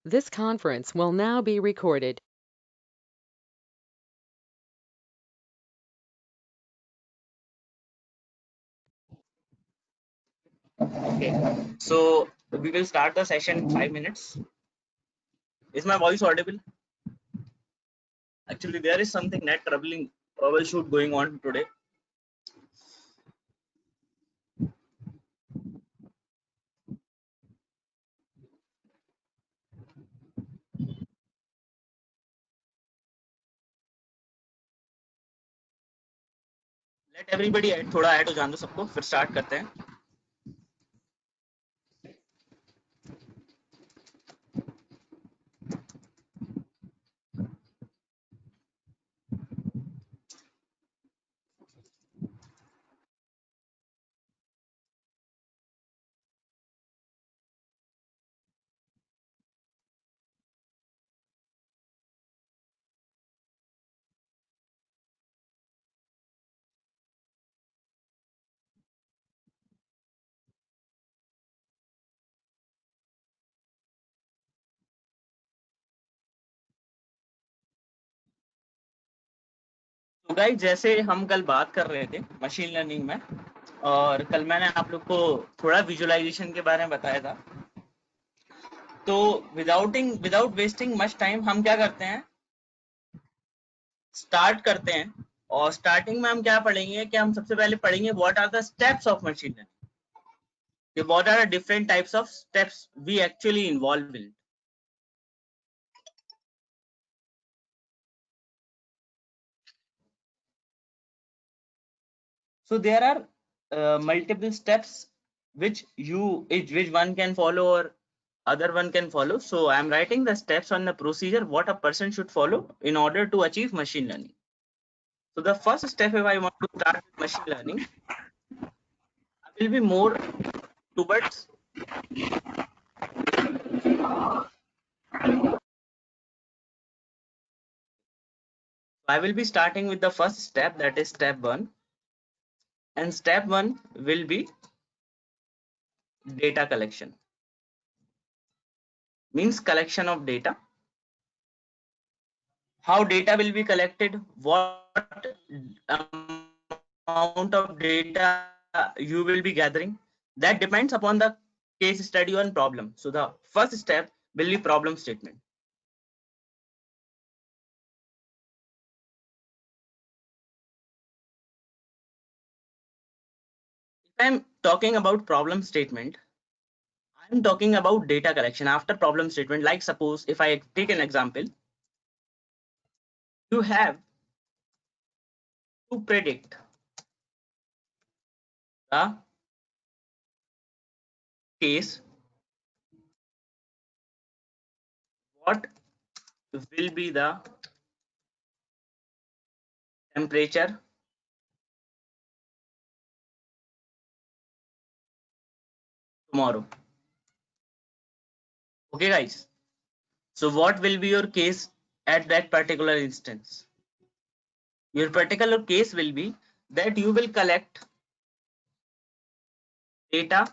This conference will now be recorded. Okay, so we will start the session in 5 minutes. Is my voice audible? Actually, there is something net troubleshoot going on today. Let everybody add थोड़ा add हो जान दो सबको, फिर start करते हैं. तो guys, जैसे हम कल बात कर रहे थे मशीन लर्निंग में, और कल मैंने आप लोग को थोड़ा विजुअलाइजेशन के बारे में बताया था. तो विदाउट वेस्टिंग मच टाइम हम क्या करते हैं, स्टार्ट करते हैं. और स्टार्टिंग में हम क्या पढ़ेंगे कि हम सबसे पहले पढ़ेंगे what are the steps of machine learning. What are the different types of steps we actually involve in. So there are multiple steps which one can follow or other one can follow. So I am writing the steps on the procedure what a person should follow in order to achieve machine learning. So the first step, if I want to start with machine learning, I will be more towards I will be starting with the first step, that is step 1, and step 1 will be data collection. Means collection of data. How data will be collected, what amount of data you will be gathering, that depends upon the case study and problem. So the first step will be problem statement. If I'm talking about problem statement, I'm talking about data collection after problem statement. Like suppose if I take an example, you have to predict the case what will be the temperature tomorrow. Okay guys, so what will be your case at that particular instance? Your particular case will be that you will collect data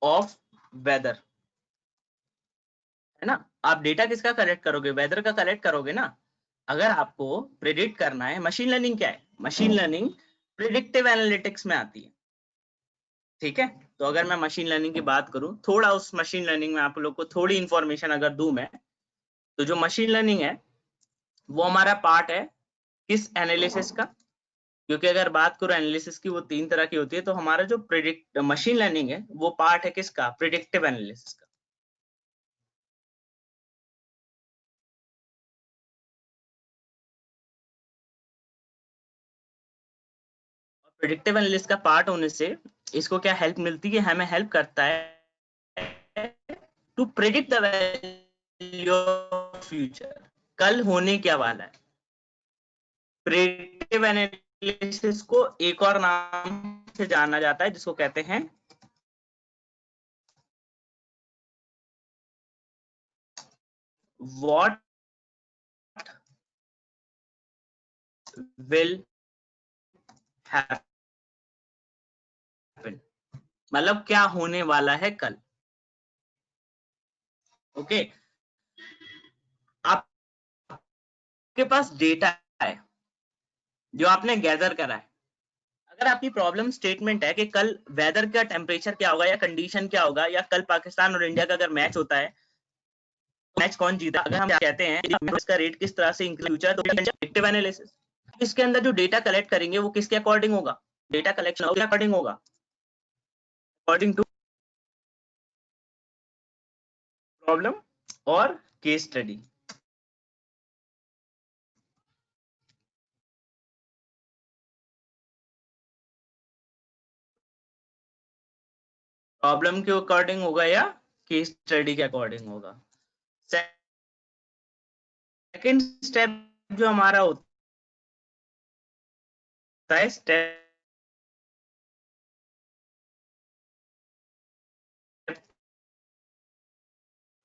of weather, है ना. आप data किसका collect करोगे, weather का collect करोगे ना. अगर आपको प्रिडिक्ट करना है, मशीन लर्निंग क्या है, मशीन लर्निंग प्रिडिक्टिव एनालिटिक्स में आती है. ठीक है, तो अगर मैं मशीन लर्निंग की बात करूं, थोड़ा उस मशीन लर्निंग में आप लोग को थोड़ी इंफॉर्मेशन अगर दूं मैं, तो जो मशीन लर्निंग है वो हमारा पार्ट है किस एनालिसिस का. क्योंकि अगर बात करो एनालिसिस की, वो 3 तरह की होती है. तो हमारा जो प्रिडिक्ट मशीन लर्निंग है वो पार्ट है किसका, प्रिडिक्टिव एनालिसिस का. प्रिडिक्टिव एनालिसिस का पार्ट होने से इसको क्या हेल्प मिलती है, हमें हेल्प करता है to predict the value of future. कल होने क्या वाला है. प्रिडिक्टिव एनालिसिस को एक और नाम से जाना जाता है जिसको कहते हैं व्हाट विल हैपन. मतलब क्या होने वाला है कल. ओके, आपके पास डेटा है जो आपने गैदर करा है। अगर आपकी प्रॉब्लम स्टेटमेंट है कि कल वेदर का टेम्परेचर क्या होगा या कंडीशन क्या होगा, या कल पाकिस्तान और इंडिया का अगर मैच होता है, मैच कौन जीता, अगर हम कहते हैं इसका रेट किस तरह से इंक्रीज फ्यूचर, तो प्रेडिक्टिव एनालिसिस, इसके अंदर जो डेटा कलेक्ट करेंगे वो किसके अकॉर्डिंग होगा, डेटा कलेक्शन के अकॉर्डिंग होगा, अकॉर्डिंग टू प्रॉब्लम और केस स्टडी। प्रॉब्लम के अकॉर्डिंग होगा या केस स्टडी के अकॉर्डिंग होगा। सेकंड स्टेप जो हमारा होता है स्टेप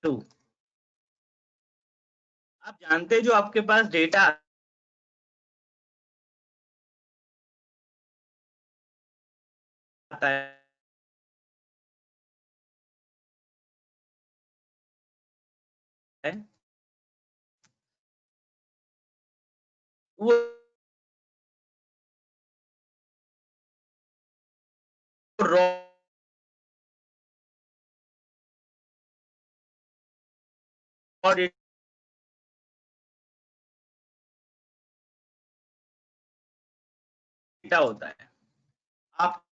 2, आप जानते हैं जो आपके पास डेटा आता है वो रॉ डेटा होता है। आपको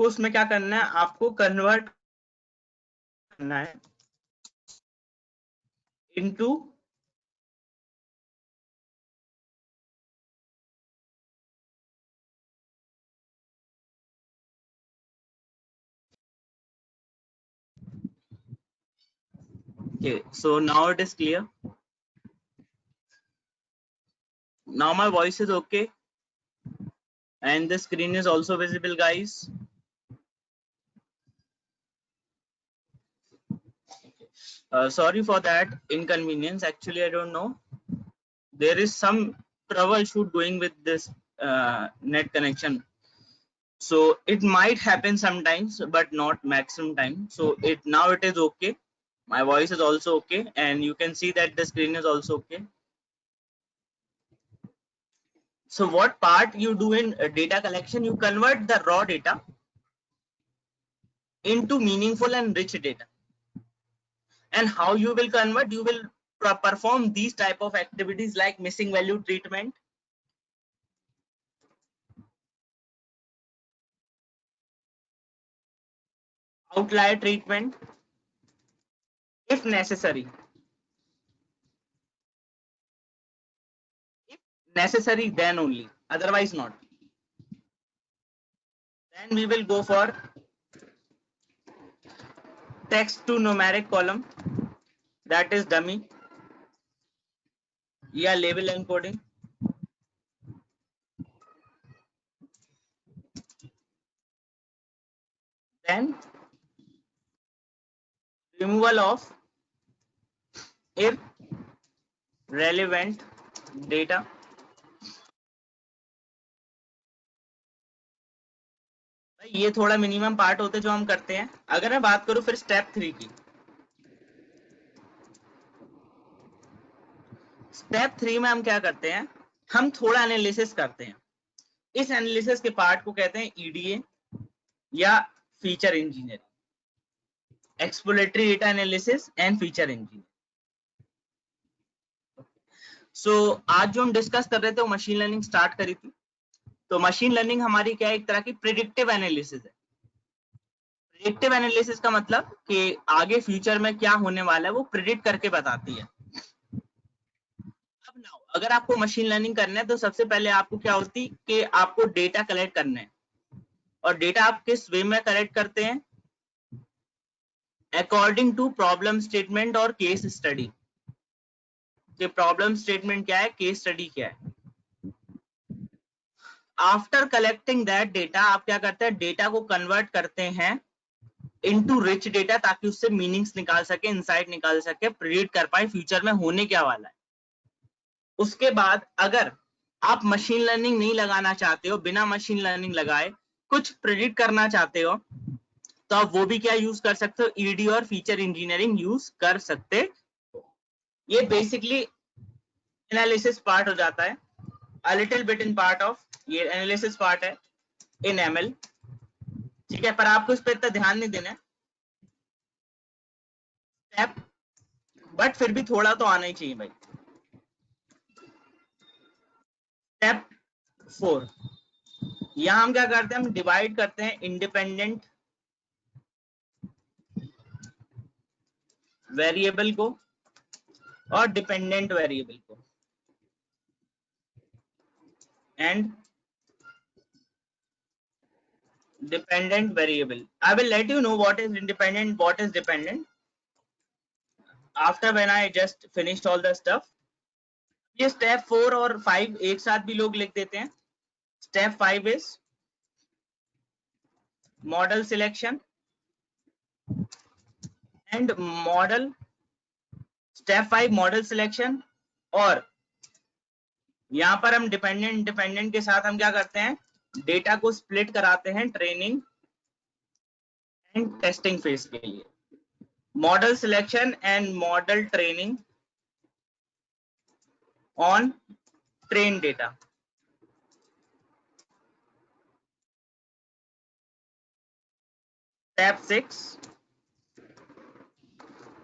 उसमें क्या करना है, आपको कन्वर्ट करना है into okay, so now it is clear. Now my voice is okay and the screen is also visible, guys. Sorry for that inconvenience. Actually, I don't know. There is some troubleshoot going with this net connection. So it might happen sometimes, but not maximum time. So now it is okay. My voice is also okay, and you can see that the screen is also okay. So what part you do in data collection? You convert the raw data into meaningful and rich data. And how you will convert? You will perform these type of activities like missing value treatment, outlier treatment, if necessary. If necessary, then only, otherwise not. Then we will go for text to numeric column, that is dummy, yeah, label encoding. Then removal of irrelevant data. ये थोड़ा minimum part होते जो हम करते हैं। अगर मैं बात करूं फिर स्टेप 3 की, स्टेप 3 में हम क्या करते हैं, हम थोड़ा एनालिसिस करते हैं। इस एनालिसिस के पार्ट को कहते हैं ईडीए या feature engineering, exploratory data analysis and feature engineering. So आज जो हम डिस्कस कर रहे थे वो मशीन लर्निंग स्टार्ट करी थी। तो मशीन लर्निंग हमारी क्या है, एक तरह की प्रिडिक्टिव एनालिसिस है। प्रिडिक्टिव एनालिसिस का मतलब कि आगे फ्यूचर में क्या होने वाला है वो प्रिडिक्ट करके बताती है। अब नाउ अगर आपको मशीन लर्निंग करना है तो सबसे पहले आपको क्या होती कि आपको डेटा कलेक्ट करना है। और डेटा आप किस वे में कलेक्ट करते हैं, अकॉर्डिंग टू प्रॉब्लम स्टेटमेंट और केस स्टडी। कि प्रॉब्लम स्टेटमेंट क्या है, केस स्टडी क्या है। आफ्टर कलेक्टिंग दैट डेटा आप क्या करते हैं, डेटा को कन्वर्ट करते हैं इनटू रिच डेटा, ताकि उससे मीनिंग्स निकाल सके, इनसाइट निकाल सके, प्रिडिक्ट कर पाए फ्यूचर में होने क्या वाला है। उसके बाद अगर आप मशीन लर्निंग नहीं लगाना चाहते हो, बिना मशीन लर्निंग लगाए कुछ प्रिडिक्ट करना चाहते हो, तो आप वो भी क्या यूज कर सकते हो, ईडी और फीचर इंजीनियरिंग यूज कर सकते हो। ये बेसिकली एनालिसिस पार्ट हो जाता है, a little bit in part of, ये एनालिसिस पार्ट है इन एमएल, ठीक है, पर आपको इस पर इतना ध्यान नहीं देना है स्टेप, बट फिर भी थोड़ा तो आना ही चाहिए भाई। स्टेप 4, यहां हम क्या करते हैं, हम डिवाइड करते हैं इंडिपेंडेंट वेरिएबल को और डिपेंडेंट वेरिएबल को, and dependent variable. I will let you know what is independent, what is dependent after when I just finished all the stuff. ये स्टेप 4 और 5 एक साथ भी लोग लिख देते हैं। Step 5 is model selection and model, step 5 model selection, और यहां पर हम डिपेंडेंट के साथ हम क्या करते हैं, डेटा को स्प्लिट कराते हैं ट्रेनिंग एंड टेस्टिंग फेज के लिए। Model selection and model training on train data. Step 6,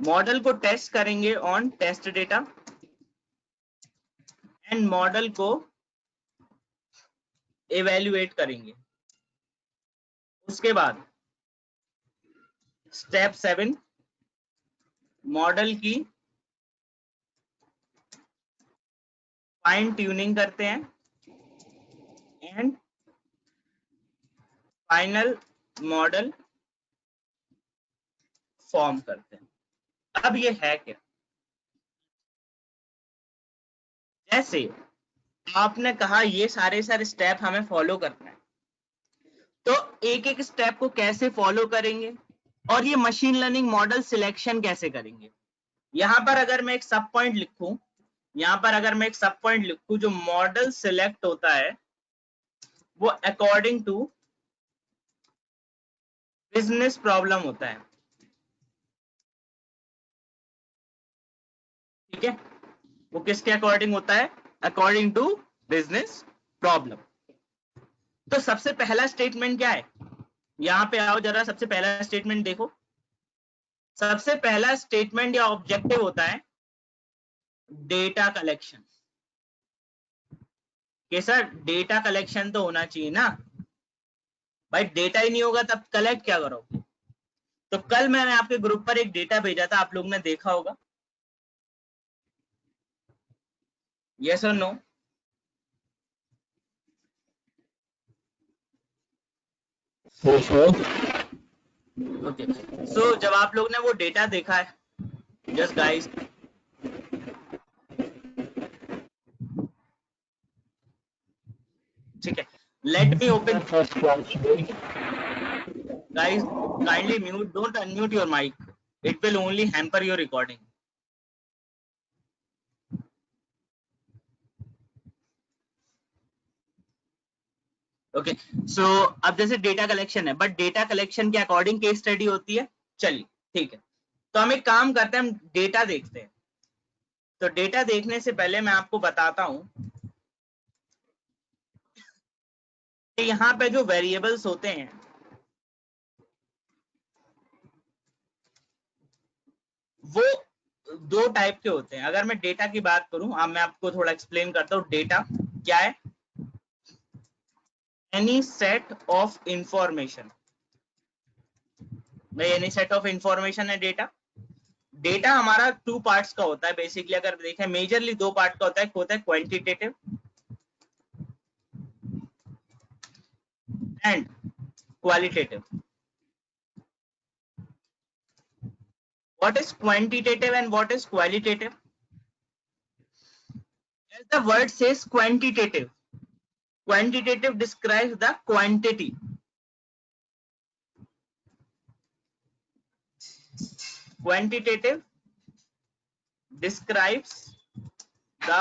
model को टेस्ट करेंगे on test data and model को इवेल्युएट करेंगे। उसके बाद स्टेप 7, मॉडल की फाइन ट्यूनिंग करते हैं एंड फाइनल मॉडल फॉर्म करते हैं। अब ये है क्या, जैसे आपने कहा ये सारे स्टेप हमें फॉलो करना है, तो एक एक स्टेप को कैसे फॉलो करेंगे और ये मशीन लर्निंग मॉडल सिलेक्शन कैसे करेंगे। यहां पर अगर मैं एक सब पॉइंट लिखूं, यहां पर अगर मैं एक सब पॉइंट लिखूं, जो मॉडल सिलेक्ट होता है वो अकॉर्डिंग टू बिजनेस प्रॉब्लम होता है, ठीक है, वो किसके अकॉर्डिंग होता है, अकॉर्डिंग टू बिजनेस प्रॉब्लम। तो सबसे पहला स्टेटमेंट क्या है, यहां पे आओ जरा, सबसे पहला स्टेटमेंट देखो। सबसे पहला स्टेटमेंट या ऑब्जेक्टिव होता है डेटा कलेक्शन। कैसा, डेटा कलेक्शन तो होना चाहिए ना भाई, डेटा ही नहीं होगा तब कलेक्ट क्या करोगे। तो कल मैंने आपके ग्रुप पर एक डेटा भेजा था, आप लोग ने देखा होगा, यस और नो। ओके, सो जब आप लोग ने वो डेटा देखा है, जस्ट गाइस, ठीक है, let me open guys, kindly mute, don't unmute your mic, it will only hamper your recording. Okay, so अब जैसे डेटा कलेक्शन है, बट डेटा कलेक्शन के अकॉर्डिंग केस स्टडी होती है। चलिए ठीक है, तो हम एक काम करते हैं, हम डेटा देखते हैं। तो डेटा देखने से पहले मैं आपको बताता हूं कि यहाँ पे जो वेरिएबल्स होते हैं वो दो टाइप के होते हैं। अगर मैं डेटा की बात करूं, अब मैं आपको थोड़ा एक्सप्लेन करता हूं डेटा क्या है। एनी सेट ऑफ इंफॉर्मेशन, भाई एनी सेट ऑफ इंफॉर्मेशन है डेटा। डेटा हमारा टू पार्ट्स का होता है बेसिकली, अगर देखें मेजरली दो पार्ट का होता है, एक होता है quantitative and qualitative. What is quantitative and what is qualitative? As the word says quantitative, quantitative describes the quantity. Quantitative describes the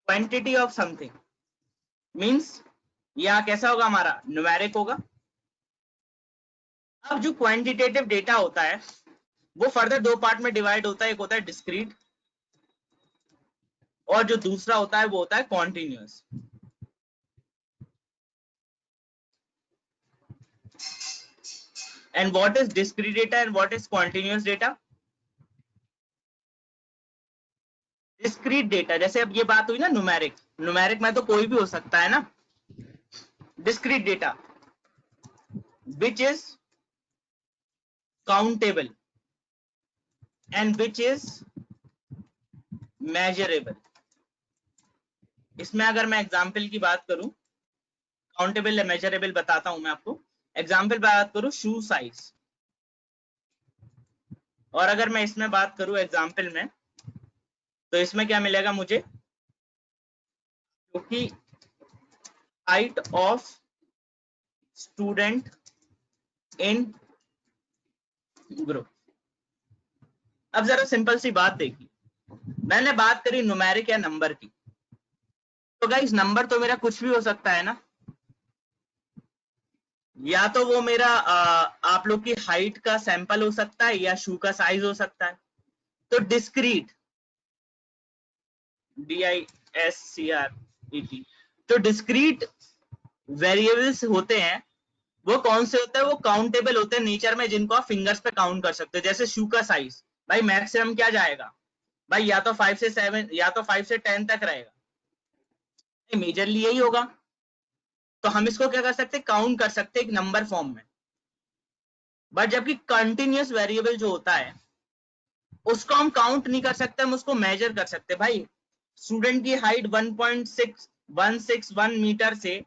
quantity of something, means या कैसा होगा हमारा, न्यूमेरिक होगा। अब जो क्वांटिटेटिव डेटा होता है वो फर्दर दो पार्ट में डिवाइड होता है, एक होता है डिस्क्रीट और जो दूसरा होता है वो होता है continuous. And what is discrete data and what is continuous data? Discrete data, जैसे अब ये बात हुई ना न्यूमेरिक, न्यूमेरिक में तो कोई भी हो सकता है ना। Discrete data which is countable and which is measurable। इसमें अगर मैं एग्जाम्पल की बात करूं, काउंटेबल या मेजरेबल बताता हूं मैं आपको। एग्जाम्पल बात करूं शू साइज, और अगर मैं इसमें बात करूं एग्जाम्पल में, तो इसमें क्या मिलेगा मुझे, क्योंकि height of student in group. अब जरा सिंपल सी बात देखिए, मैंने बात करी न्यूमेरिक या नंबर की, तो गाइस नंबर तो मेरा कुछ भी हो सकता है ना, या तो वो मेरा आप लोग की हाइट का सैंपल हो सकता है या शू का साइज हो सकता है। तो डिस्क्रीट, DISCRET, तो डिस्क्रीट वेरिएबल्स होते हैं वो कौन से होते हैं, वो काउंटेबल होते हैं नेचर में, जिनको आप फिंगर्स पे काउंट कर सकते हो। जैसे शू का साइज भाई मैक्सिमम क्या जाएगा भाई, या तो 5 से 7 या तो 5 से 10 तक रहेगा, मेजरली यही होगा। तो हम इसको क्या कर सकते हैं, काउंट कर सकते हैं एक नंबर फॉर्म में। बट जबकि कंटिन्यूअस वेरिएबल जो होता है उसको हम काउंट नहीं कर सकते, हम उसको मेजर कर सकते हैं। भाई स्टूडेंट की हाइट 1.61 मीटर से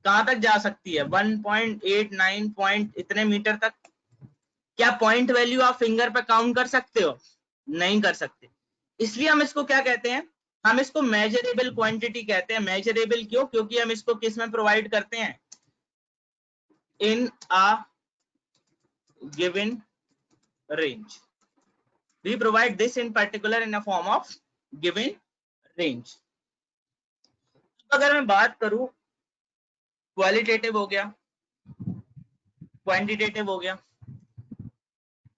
कहां तक जा सकती है, 1.89 पॉइंट इतने मीटर तक। क्या पॉइंट वैल्यू आप फिंगर पे काउंट कर सकते हो? नहीं कर सकते। इसलिए हम इसको क्या कहते हैं, हम इसको मेजरेबल क्वांटिटी कहते हैं। मेजरेबल क्यों? क्योंकि हम इसको किस में प्रोवाइड करते हैं, in a given range. We provide this in particular in a form of given range। अगर मैं बात करूं, क्वालिटेटिव हो गया, क्वांटिटेटिव हो गया,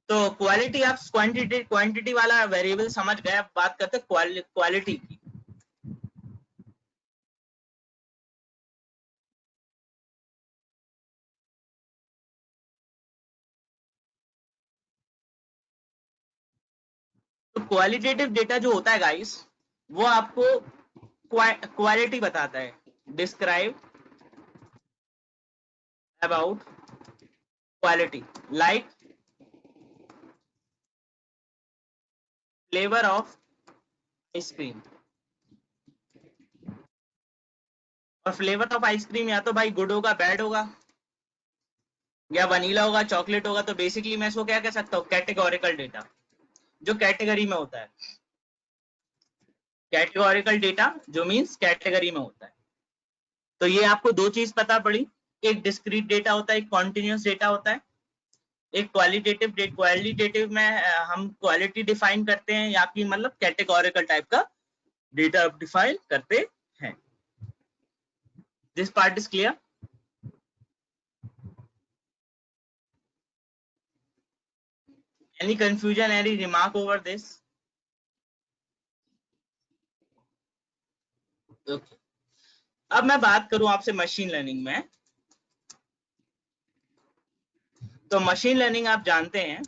तो क्वालिटी आप क्वांटिटी वाला वेरिएबल समझ गए। अब बात करते हैं क्वालिटी की। तो क्वालिटेटिव डेटा जो होता है गाइस, वो आपको क्वालिटी बताता है। Describe about quality, like flavour of ice cream. और फ्लेवर ऑफ आइसक्रीम या तो भाई गुड होगा, बैड होगा, या वनीला होगा, चॉकलेट होगा। तो बेसिकली मैं इसको क्या कह सकता हूँ, कैटेगोरिकल डेटा, जो कैटेगरी में होता है। कैटेगोरिकल डेटा जो मींस कैटेगरी में होता है। तो ये आपको दो चीज पता पड़ी, एक डिस्क्रीट डेटा होता है, एक कॉन्टिन्यूस डेटा होता है। एक क्वालिटेटिव क्वालिटेटिव में हम क्वालिटी डिफाइन करते हैं, या कि मतलब कैटेगोरिकल टाइप का डेटा डिफाइन करते हैं। This part is clear? Any confusion, any remark over this? Okay. अब मैं बात करूं आपसे मशीन लर्निंग में, तो मशीन लर्निंग आप जानते हैं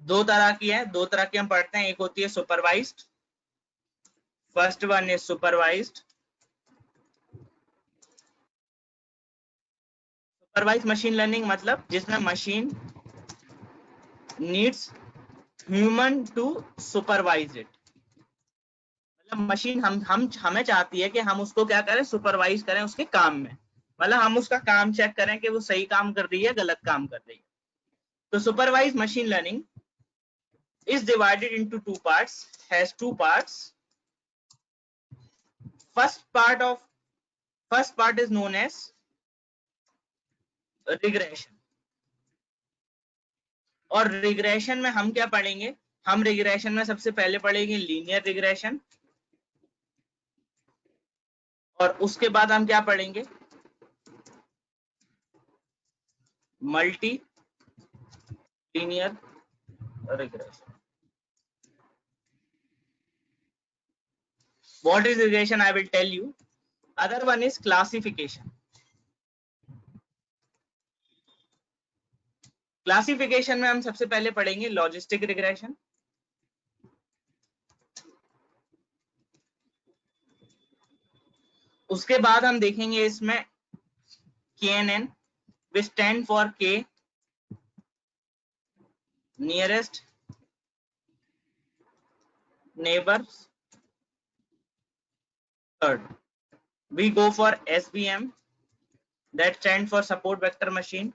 दो तरह की है, दो तरह की हम पढ़ते हैं। एक होती है supervised, first one is supervised. Supervise machine learning मतलब जिसमें machine needs human to supervise it. मतलब मशीन हम हमें चाहती है कि हम उसको क्या करें, सुपरवाइज करें उसके काम में। मतलब हम उसका काम चेक करें कि वो सही काम कर रही है, गलत काम कर रही है। तो supervise machine learning is divided into two parts, has two parts। first part is known as regression। और रिग्रेशन में हम क्या पढ़ेंगे, हम रिग्रेशन में सबसे पहले पढ़ेंगे लीनियर रिग्रेशन, और उसके बाद हम क्या पढ़ेंगे, multi linear regression. What is regression? I will tell you. Other one is classification. Classification में हम सबसे पहले पढ़ेंगे लॉजिस्टिक रिग्रेशन. उसके बाद हम देखेंगे इसमें KNN, which stand for K nearest neighbors. Third, we go for SVM, that stand for support vector machine.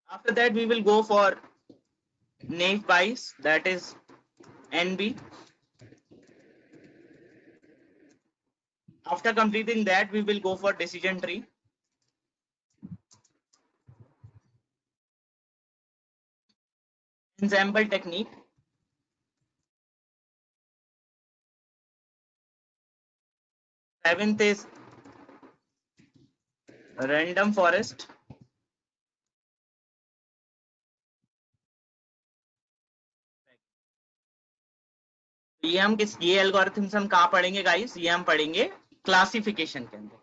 After that, we will go for naive Bayes, that is NB. After completing that, we will go for decision tree. Ensemble technique. Seventh is random forest. ये हम किस, ये algorithms हम कहाँ पढ़ेंगे guys, ये हम पढ़ेंगे क्लासिफिकेशन के अंदर.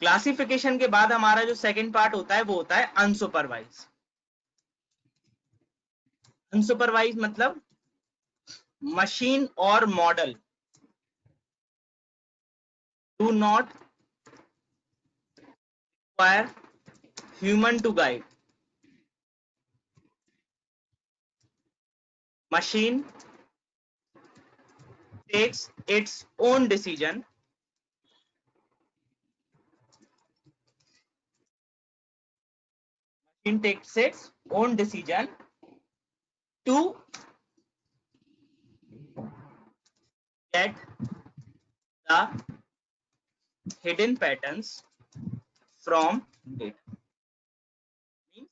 क्लासिफिकेशन के बाद हमारा जो सेकंड पार्ट होता है वो होता है अनसुपरवाइज. अनसुपरवाइज मतलब मशीन और model do not require human to guide. Machine takes its own decision to get the hidden patterns from data. Means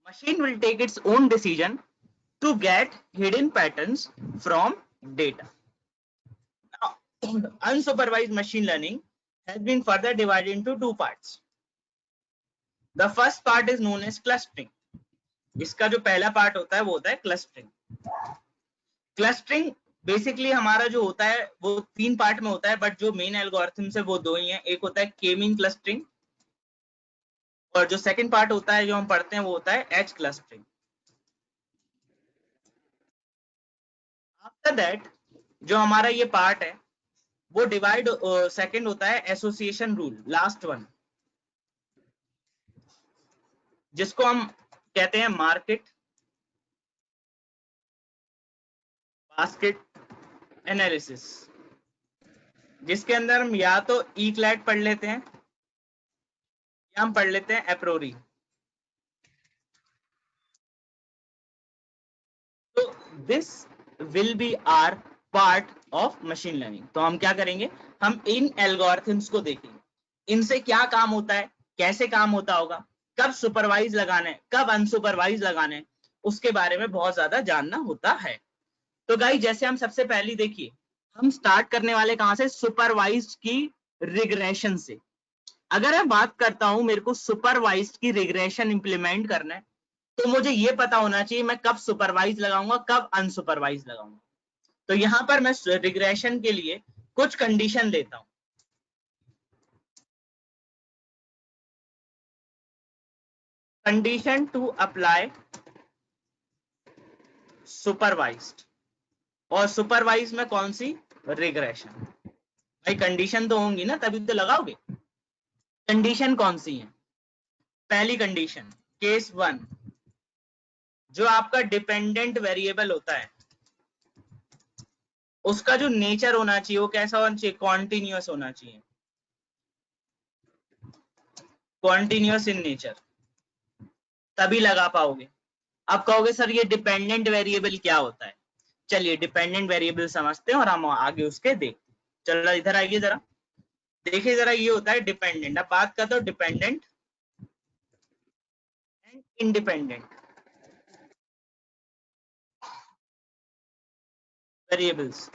machine will take its own decision to get hidden patterns from data. Now, unsupervised machine learning has been further divided into two parts. The first part is known as clustering. इसका जो पहला part होता है वो होता है clustering. Clustering basically हमारा जो होता है वो 3 पार्ट में होता है, बट जो मेन एल्गोरिथम्स है वो 2 ही है. एक होता है के मीन क्लस्टरिंग और जो सेकंड पार्ट होता है जो हम पढ़ते हैं वो होता है एज क्लस्टरिंग. आफ्टर दैट जो हमारा ये पार्ट है वो डिवाइड, सेकंड होता है एसोसिएशन रूल, लास्ट वन, जिसको हम कहते हैं मार्केट बास्केट एनालिसिस, जिसके अंदर हम या तो ईक्लैट पढ़ लेते हैं या हम पढ़ लेते हैं एप्रोरी. तो this will be our part of machine learning. तो हम क्या करेंगे, हम इन एल्गोरिथम्स को देखेंगे, इनसे क्या काम होता है, कैसे काम होता होगा, कब सुपरवाइज लगाना है, कब अनसुपरवाइज लगाना है, उसके बारे में बहुत ज्यादा जानना होता है. तो गाइस जैसे हम सबसे पहले देखिए, हम स्टार्ट करने वाले कहां से, सुपरवाइज्ड की रिग्रेशन से. अगर मैं बात करता हूं मेरे को सुपरवाइज्ड की रिग्रेशन इंप्लीमेंट करना है तो मुझे ये पता होना चाहिए मैं कब सुपरवाइज लगाऊंगा, कब अनसुपरवाइज लगाऊंगा. तो यहां पर मैं रिग्रेशन के लिए कुछ कंडीशन लेता हूं. Condition to apply supervised. और सुपरवाइज में कौन सी, रिग्रेशन. भाई कंडीशन तो होंगी ना तभी तो लगाओगे. कंडीशन कौन सी है, पहली कंडीशन केस 1, जो आपका डिपेंडेंट वेरिएबल होता है उसका जो नेचर होना चाहिए वो कैसा होना चाहिए, कॉन्टिन्यूअस होना चाहिए, कॉन्टिन्यूअस इन नेचर, तभी लगा पाओगे. अब कहोगे सर ये डिपेंडेंट वेरिएबल क्या होता है, चलिए डिपेंडेंट वेरिएबल समझते हैं और हम आगे उसके देखते हैं. चलो इधर आइए जरा, देखिए जरा, ये होता है डिपेंडेंट. अब बात करते हो डिपेंडेंट एंड इंडिपेंडेंट. वेरिएबल्स।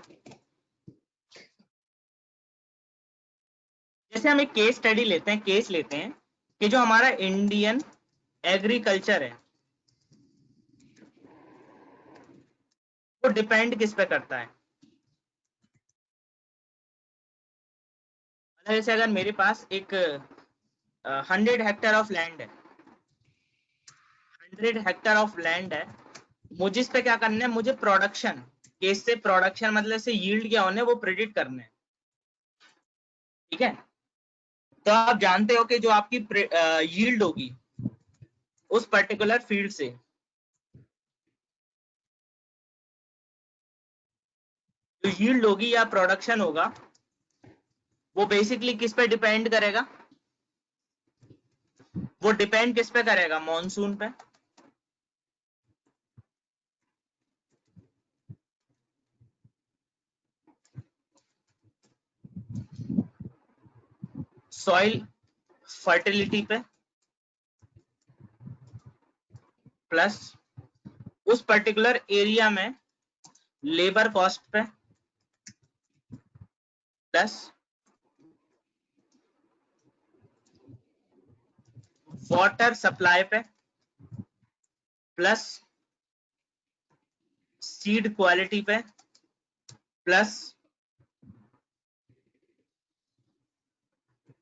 जैसे हम एक केस स्टडी लेते हैं, केस लेते हैं कि जो हमारा इंडियन एग्रीकल्चर है वो डिपेंड किस पे करता है। जैसे अगर मेरे पास एक 100 हेक्टेयर ऑफ लैंड है, 100 हेक्टेयर ऑफ लैंड है, मुझे इस पे क्या करना है, मुझे प्रोडक्शन, केस से प्रोडक्शन मतलब से यील्ड क्या होने वो प्रेडिक्ट करने हैं, ठीक है। तो आप जानते हो कि जो आपकी यील्ड होगी उस पर्टिकुलर फील्ड से, जो यील्ड होगी या प्रोडक्शन होगा वो बेसिकली किस पे डिपेंड करेगा, वो डिपेंड किस पे करेगा, मॉनसून पे, सॉइल फर्टिलिटी पे, प्लस उस पर्टिकुलर एरिया में लेबर कॉस्ट पे, प्लस वाटर सप्लाई पे, प्लस सीड क्वालिटी पे, प्लस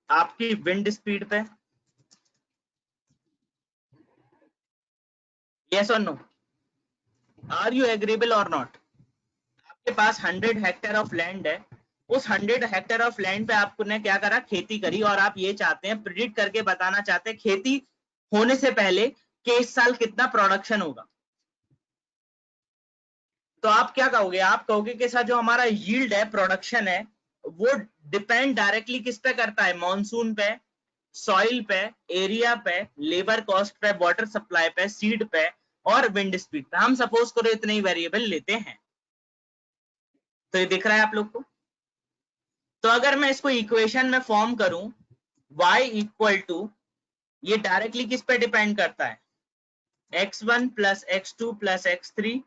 आपकी विंड स्पीड पे। यस और नो, आर यू एग्रीबल और नॉट। आपके पास 100 हेक्टेयर ऑफ लैंड है, उस 100 हेक्टेयर ऑफ लैंड पे आपने क्या करा, खेती करी, और आप ये चाहते हैं, प्रिडिक्ट करके बताना चाहते हैं खेती होने से पहले कि इस साल कितना प्रोडक्शन होगा। तो आप क्या कहोगे, आप कहोगे कि सर जो हमारा यील्ड है, प्रोडक्शन है, वो डिपेंड डायरेक्टली किस पे करता है, मॉनसून पे, सॉइल पे, एरिया पे, लेबर कॉस्ट पे, वाटर सप्लाई पे, सीड पे और विंड स्पीड पे। हम सपोज करो इतने ही वेरिएबल लेते हैं। तो ये दिख रहा है आप लोग को। तो अगर मैं इसको इक्वेशन में फॉर्म करूं, y इक्वल टू, ये डायरेक्टली किस पे डिपेंड करता है, x1 plus x2 plus x3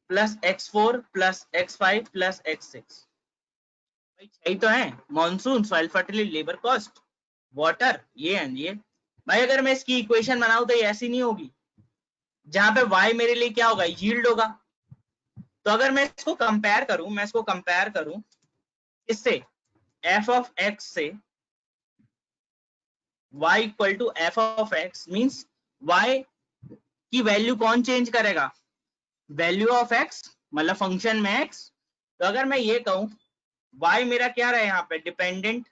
plus x4 plus x5 plus x6। यही तो है, monsoon, soil fertility, labour cost, water, ये एंड ये। भाई अगर मैं इसकी इक्वेशन बनाऊं तो ये ऐसी नहीं होगी, जहां पे y मेरे लिए क्या होगा, यील्ड होगा। तो अगर मैं इसको कंपेयर करूं, मैं इसको कंपेयर करूं इससे, f ऑफ x से, y equal to F of X, means y की वैल्यू कौन चेंज करेगा, वैल्यू ऑफ x, मतलब फंक्शन में x। तो अगर मैं ये कहूं y मेरा क्या रहा है यहाँ पे, डिपेंडेंट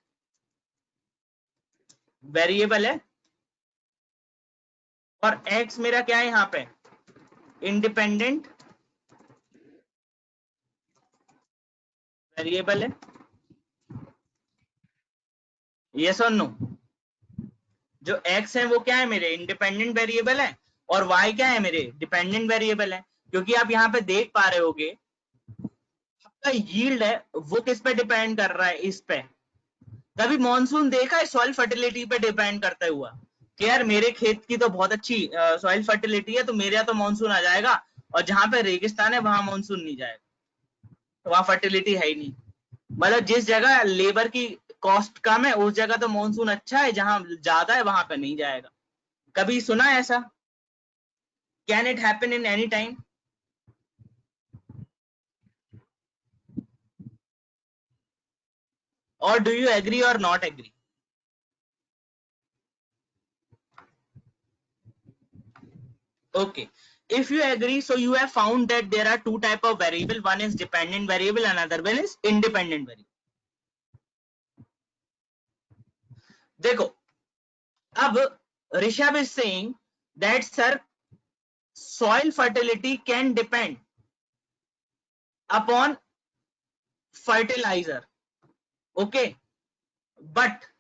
वेरिएबल है, और x मेरा क्या है यहाँ पे, इंडिपेंडेंट वेरिएबल है। यस और नो, जो x है वो क्या है, मेरे इंडिपेंडेंट वेरिएबल है, और y क्या है, मेरे डिपेंडेंट वेरिएबल है। क्योंकि आप यहाँ पे देख पा रहे होगे आपका यील्ड है वो किस पे डिपेंड कर रहा है, इस पे। कभी मॉनसून देखा है सॉइल फर्टिलिटी पे डिपेंड करता हुआ कि यार मेरे खेत की तो बहुत अच्छी सॉइल फर्टिलिटी है तो मेरे यहाँ तो मॉनसून आ जाएगा, और जहां पे रेगिस्तान है वहां मॉनसून नहीं जाएगा, तो वहां फर्टिलिटी है ही नहीं। मतलब जिस जगह लेबर की कॉस्ट कम है उस जगह तो मॉनसून अच्छा है, जहां ज्यादा है वहां पे नहीं जाएगा। कभी सुना है ऐसा, can it happen in any time? और डू यू एग्री और not agree? Okay. If you agree, so you have found that there are two type of variable. One is dependent variable, another one is independent variable. देखो, अब Rishabh is saying that sir, soil fertility can depend upon fertilizer. Okay, but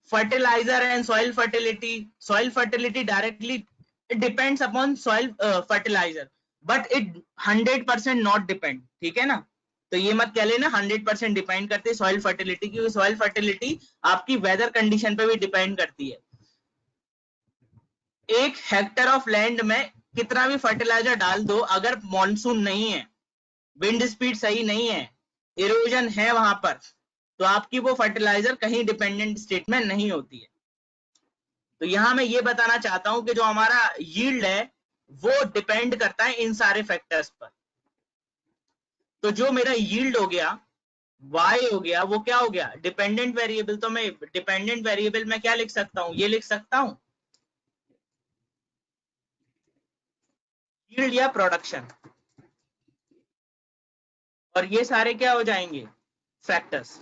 fertilizer and soil fertility directly, it depends upon soil fertilizer, but it 100% not depend, ठीक है ना। तो ये मत कह लेना 100% डिपेंड करती है सॉइल फर्टिलिटी, क्योंकि सॉइल फर्टिलिटी आपकी वेदर कंडीशन पे भी डिपेंड करती है। 1 हेक्टेयर ऑफ लैंड में कितना भी फर्टिलाइजर डाल दो, अगर मॉनसून नहीं है, विंड स्पीड सही नहीं है, इरोजन है वहां पर, तो आपकी वो फर्टिलाइजर कहीं डिपेंडेंट स्टेट में नहीं होती है। तो यहां मैं ये बताना चाहता हूं कि जो हमारा यील्ड है वो डिपेंड करता है इन सारे फैक्टर्स पर। तो जो मेरा यील्ड हो गया, y हो गया, वो क्या हो गया, डिपेंडेंट वेरिएबल। तो मैं डिपेंडेंट वेरिएबल में क्या लिख सकता हूं, ये लिख सकता हूं, यील्ड या प्रोडक्शन, और ये सारे क्या हो जाएंगे, फैक्टर्स।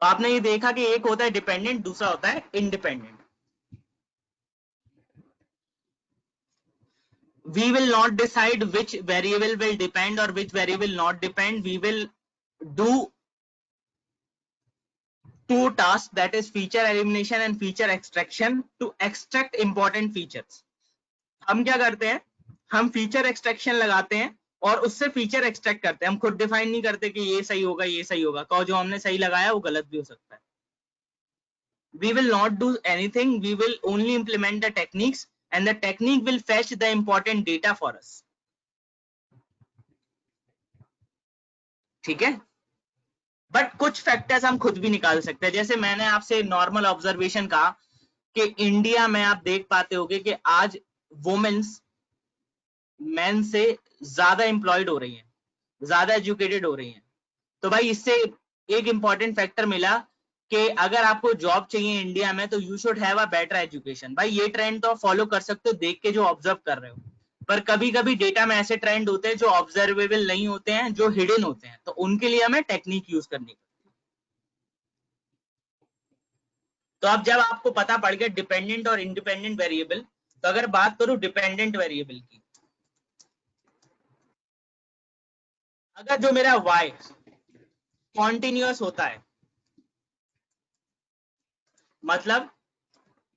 तो आपने ये देखा कि एक होता है डिपेंडेंट, दूसरा होता है independent. We will not decide which variable will depend or which variable not depend. We will do two tasks, that is feature elimination and feature extraction, to extract important features. हम क्या करते हैं, हम feature extraction लगाते हैं और उससे feature extract करते हैं। हम खुद डिफाइन नहीं करते कि ये सही होगा ये सही होगा, तो जो हमने सही लगाया वो गलत भी हो सकता है। We will not do anything, we will only implement the techniques and the technique will fetch the important data for us. ठीक है, बट कुछ फैक्टर्स हम खुद भी निकाल सकते हैं। जैसे मैंने आपसे नॉर्मल ऑब्जर्वेशन कहा कि इंडिया में आप देख पाते होंगे कि आज वुमेन्स मेन से ज्यादा एम्प्लॉयड हो रही हैं, ज्यादा एजुकेटेड हो रही हैं। तो भाई इससे एक इंपॉर्टेंट फैक्टर मिला कि अगर आपको जॉब चाहिए इंडिया में तो you should have a better education. भाई ये ट्रेंड तो आप फॉलो कर सकते हो देख के जो ऑब्जर्व कर रहे हो, पर कभी कभी डेटा में ऐसे ट्रेंड होते हैं जो ऑब्जर्वेबल नहीं होते हैं, जो हिडन होते हैं, तो उनके लिए हमें टेक्निक यूज करनी है। तो अब जब आपको पता पड़ गया डिपेंडेंट और इंडिपेंडेंट वेरिएबल, तो अगर बात करूं डिपेंडेंट वेरिएबल की, अगर जो मेरा y कॉन्टिन्यूअस होता है, मतलब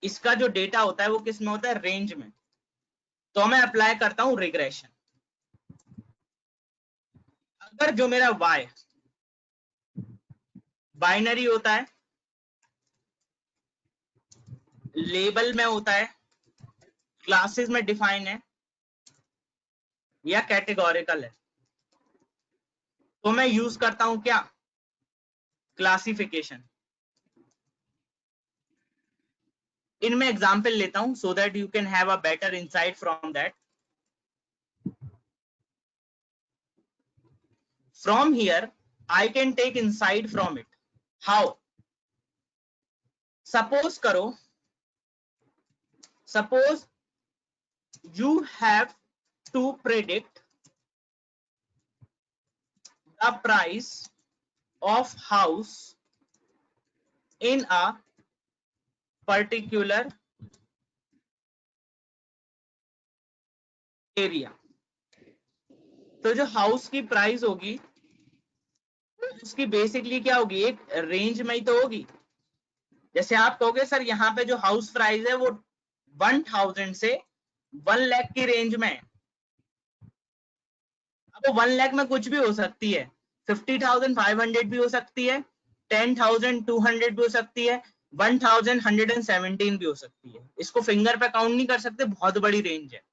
इसका जो डेटा होता है वो किस में होता है, रेंज में, तो मैं अप्लाई करता हूं रिग्रेशन। अगर जो मेरा y बाइनरी होता है, लेबल में होता है, क्लासेस में डिफाइन है, या कैटेगोरिकल है, तो मैं यूज करता हूं क्या, क्लासिफिकेशन। इनमें एग्जांपल लेता हूं so that you can have a better insight from that. From here, I can take insight from it. How? Suppose you have to predict the price of house in a particular area. तो जो house की price होगी उसकी basically क्या होगी, एक range में ही तो होगी। जैसे आप कहोगे सर यहाँ पे जो हाउस प्राइस है वो 1000 से 1 लाख की रेंज में है। अब 1 लाख में कुछ भी हो सकती है, 50,500 भी हो सकती है, 10,200 भी हो सकती है, 1,117 भी हो सकती है। इसको फिंगर पे काउंट नहीं कर सकते, बहुत बड़ी रेंज है।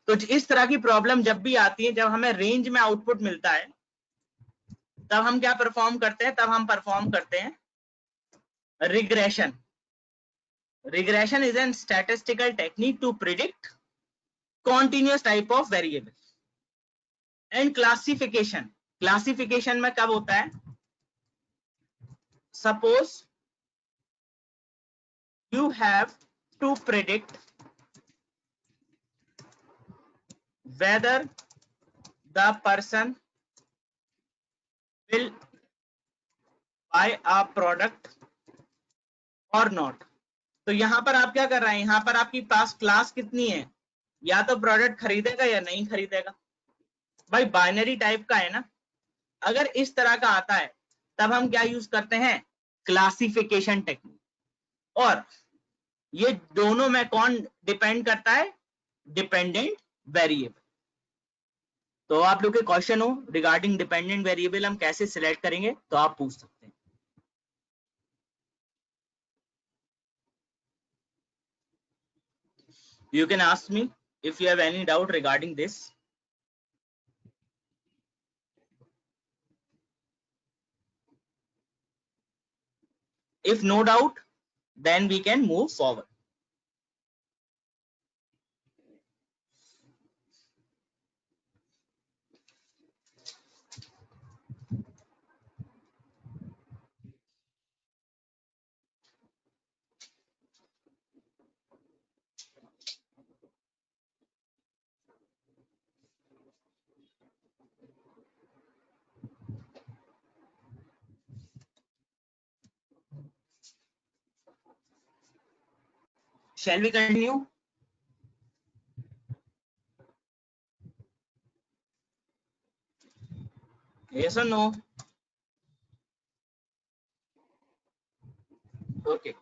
तो इस तरह की प्रॉब्लम जब भी आती है, जब हमें रेंज में आउटपुट मिलता है, तब हम क्या परफॉर्म करते हैं, तब हम परफॉर्म करते हैं regression. Regression is a statistical technique to predict continuous type of variable. And classification, classification में कब होता है, suppose you have to predict whether the person will buy a product or not. तो यहां पर आप क्या कर रहे हैं, यहां पर आपकी पास क्लास कितनी है, या तो प्रोडक्ट खरीदेगा या नहीं खरीदेगा। भाई बाइनरी टाइप का है ना। अगर इस तरह का आता है तब हम क्या यूज करते हैं, क्लासिफिकेशन टेक्निक। और ये दोनों में कौन डिपेंड करता है, डिपेंडेंट वेरिएबल। तो आप लोग के क्वेश्चन हो रिगार्डिंग डिपेंडेंट वेरिएबल हम कैसे सिलेक्ट करेंगे तो आप पूछ सकते हैं। You can ask me if you have any doubt regarding this. If no doubt, then we can move forward. Shall we continue? Yes or no? Okay.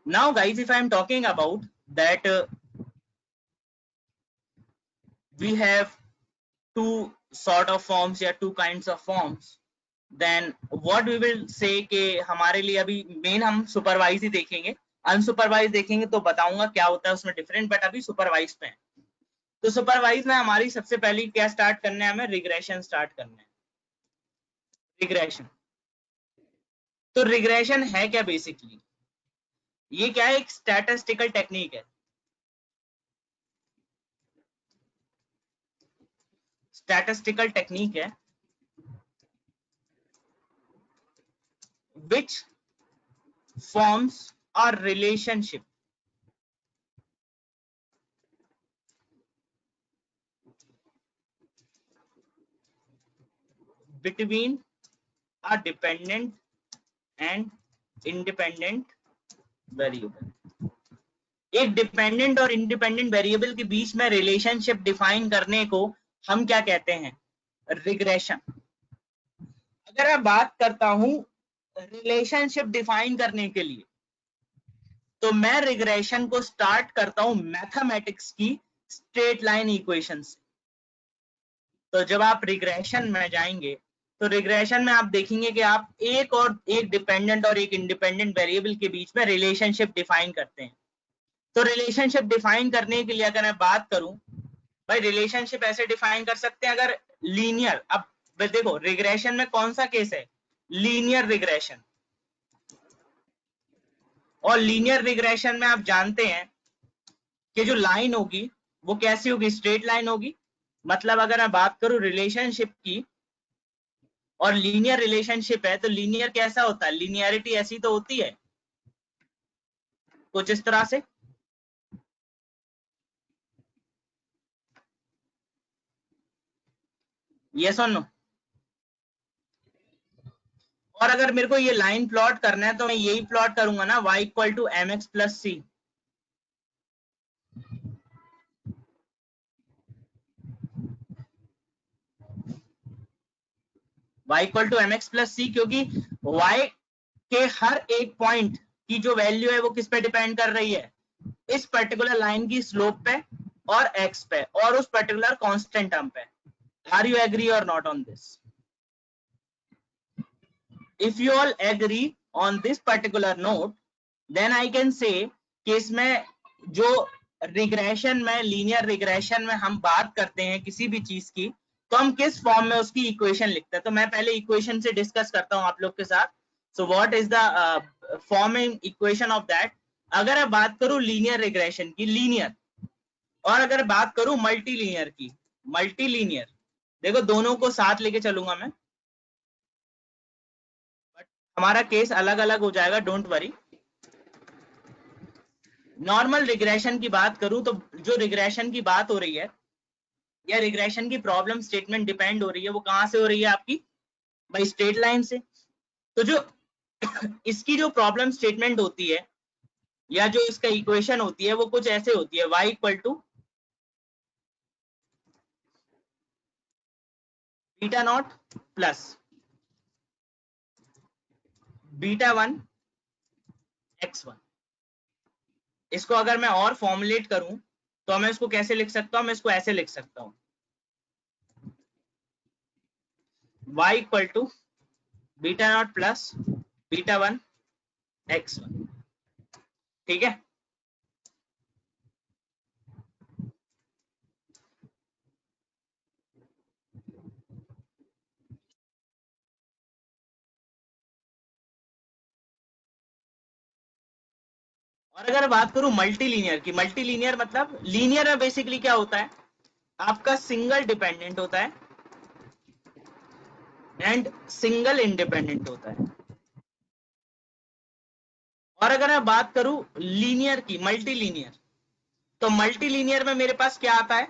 Now guys, if I am talking about that we have two sort of forms या two kinds of forms, then what we will say कि हमारे लिए अभी main हम supervise ही देखेंगे, unsupervised देखेंगे तो बताऊंगा क्या होता है उसमें डिफरेंट, बट अभी सुपरवाइज पे है। तो सुपरवाइज में हमारी सबसे पहली क्या स्टार्ट करना है, हमें रिग्रेशन स्टार्ट करना है। रिग्रेशन, तो रिग्रेशन है क्या बेसिकली? ये क्या है, एक स्टैटिस्टिकल टेक्निक है। स्टैटिस्टिकल टेक्निक है which forms a relationship between a dependent and independent variable। एक डिपेंडेंट और इंडिपेंडेंट वेरिएबल के बीच में रिलेशनशिप डिफाइन करने को हम क्या कहते हैं, रिग्रेशन। अगर मैं बात करता हूं रिलेशनशिप डिफाइन करने के लिए, तो मैं रिग्रेशन को स्टार्ट करता हूं मैथमेटिक्स की स्ट्रेट लाइन इक्वेशन से। तो जब आप रिग्रेशन में जाएंगे तो रिग्रेशन में आप देखेंगे कि आप एक डिपेंडेंट और एक इंडिपेंडेंट वेरिएबल के बीच में रिलेशनशिप डिफाइन करते हैं। तो रिलेशनशिप डिफाइन करने के लिए अगर मैं बात करूं, भाई रिलेशनशिप ऐसे डिफाइन कर सकते हैं अगर लीनियर। अब देखो रिग्रेशन में कौन सा केस है, लीनियर रिग्रेशन। और लीनियर रिग्रेशन में आप जानते हैं कि जो लाइन होगी वो कैसी होगी, स्ट्रेट लाइन होगी। मतलब अगर मैं बात करूं रिलेशनशिप की और लीनियर रिलेशनशिप है, तो लीनियर कैसा होता है, लीनियरिटी ऐसी तो होती है कुछ इस तरह से। यस और नो? और अगर मेरे को ये लाइन प्लॉट करना है तो मैं यही प्लॉट करूंगा ना, y equal to M X plus C. y equal to M X plus C, क्योंकि y के हर एक पॉइंट की जो वैल्यू है वो किस पे डिपेंड कर रही है, इस पर्टिकुलर लाइन की स्लोप पे और x पे और उस पर्टिकुलर कांस्टेंट टर्म पे। आर यू एग्री और not on this? If you all agree on this particular note, then I can say कि इसमें जो रिग्रेशन में, लीनियर रिग्रेशन में हम बात करते हैं किसी भी चीज की, तो हम किस फॉर्म में उसकी इक्वेशन लिखते हैं। तो मैं पहले इक्वेशन से डिस्कस करता हूं आप लोग के साथ। So what is the forming equation of that. अगर मैं बात करूं लीनियर रिग्रेशन की, लीनियर, और अगर बात करूं मल्टी लीनियर की, मल्टी लीनियर, देखो दोनों को साथ लेके चलूंगा मैं, हमारा केस अलग अलग हो जाएगा, डोंट वरी। नॉर्मल रिग्रेशन की बात करूं तो जो रिग्रेशन की बात हो रही है या रिग्रेशन की प्रॉब्लम स्टेटमेंट डिपेंड हो रही है, वो कहां से हो रही है आपकी, भाई स्ट्रेट लाइन से। तो जो इसकी जो प्रॉब्लम स्टेटमेंट होती है या जो इसका इक्वेशन होती है वो कुछ ऐसे होती है, y equal to beta not plus beta one x1। इसको अगर मैं और फॉर्मुलेट करूं तो मैं इसको कैसे लिख सकता हूं, मैं इसको ऐसे लिख सकता हूं, y equal to beta not plus beta one x1। ठीक है, और अगर बात करूं मल्टी लीनियर की, मल्टी लीनियर मतलब लीनियर में बेसिकली क्या होता है, आपका सिंगल डिपेंडेंट होता है एंड सिंगल इंडिपेंडेंट होता है। और अगर मैं बात करूं लीनियर की, मल्टी लीनियर, तो मल्टी लीनियर में मेरे पास क्या आता है,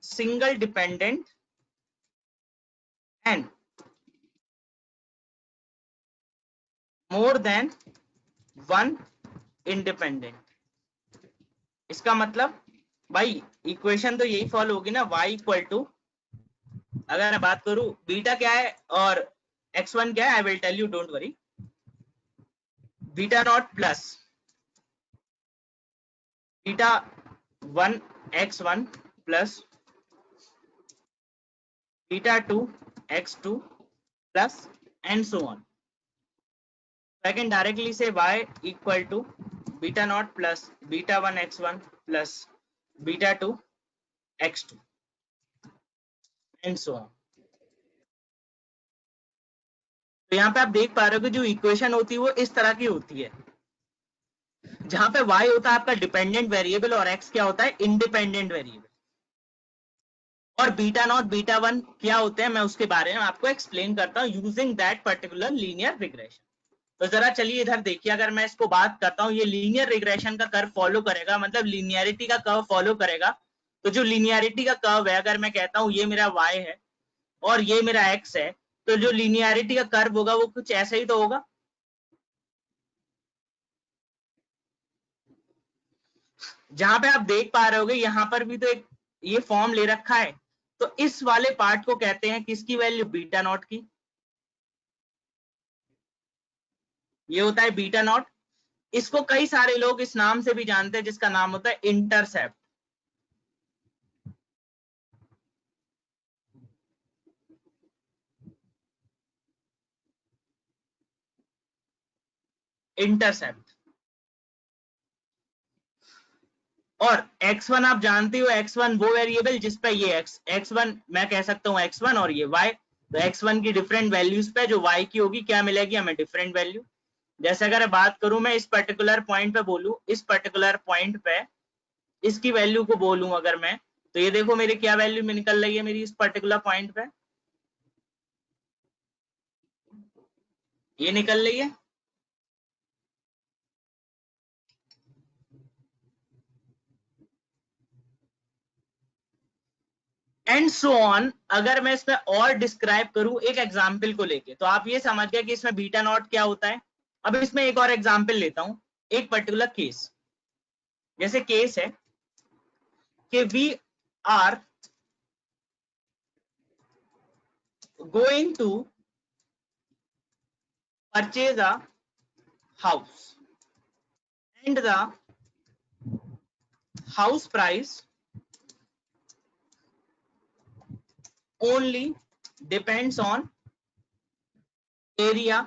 single dependent and more than one independent. इसका मतलब भाई इक्वेशन तो यही फॉलो होगी ना, y इक्वल टू, अगर मैं बात करूं बीटा क्या है और x1 क्या है, I will tell you, don't worry, beta not plus beta 1 x1 plus beta 2 x2 plus and so on. I can directly say y equal to beta naught plus beta 1 x1 plus beta 2 x2 and so on। तो यहाँ पे आप देख पा रहे हो कि जो इक्वेशन होती है वो इस तरह की होती है, जहां पे y होता है आपका डिपेंडेंट वेरिएबल और x क्या होता है, इंडिपेंडेंट वेरिएबल। और बीटा नॉट बीटा 1 क्या होते हैं, मैं उसके बारे में आपको एक्सप्लेन करता हूँ using that particular linear regression. तो जरा चलिए इधर देखिए, अगर मैं इसको बात करता हूँ, ये लीनियर रिग्रेशन का कर्व फॉलो करेगा, मतलब लीनियरिटी का कर्व फॉलो करेगा। तो जो लीनियरिटी का कर्व है, अगर मैं कहता हूँ ये मेरा y है और ये मेरा x है, तो जो लीनियरिटी का कर्व होगा वो कुछ ऐसा ही तो होगा। जहां पे आप देख पा रहे होगे यहाँ पर भी तो एक ये फॉर्म ले रखा है, तो इस वाले पार्ट को कहते हैं किसकी वैल्यू, बीटा नॉट की। ये होता है बीटा नॉट। इसको कई सारे लोग इस नाम से भी जानते हैं, जिसका नाम होता है इंटरसेप्ट। इंटरसेप्ट। और x1 आप जानते हो, x1 वो वेरिएबल जिस पे ये x1 मैं कह सकता हूँ x1 और ये y, तो x1 की डिफरेंट वैल्यूज पे जो y की होगी क्या मिलेगी हमें, डिफरेंट वैल्यू। जैसे अगर बात करूं मैं इस पर्टिकुलर पॉइंट पे बोलूं, इस पर्टिकुलर पॉइंट पे इसकी वैल्यू को बोलूं अगर मैं, तो ये देखो मेरी क्या वैल्यू में निकल रही है मेरी इस पर्टिकुलर पॉइंट पे, ये निकल रही है। And so on. अगर मैं इसमें और डिस्क्राइब करूं एक एग्जाम्पल को लेके, तो आप ये समझ गए कि इसमें बीटा नॉट क्या होता है। अब इसमें एक और एग्जाम्पल लेता हूं, एक पर्टिकुलर केस। जैसे केस है कि we are going to purchase a house and the house price only depends on area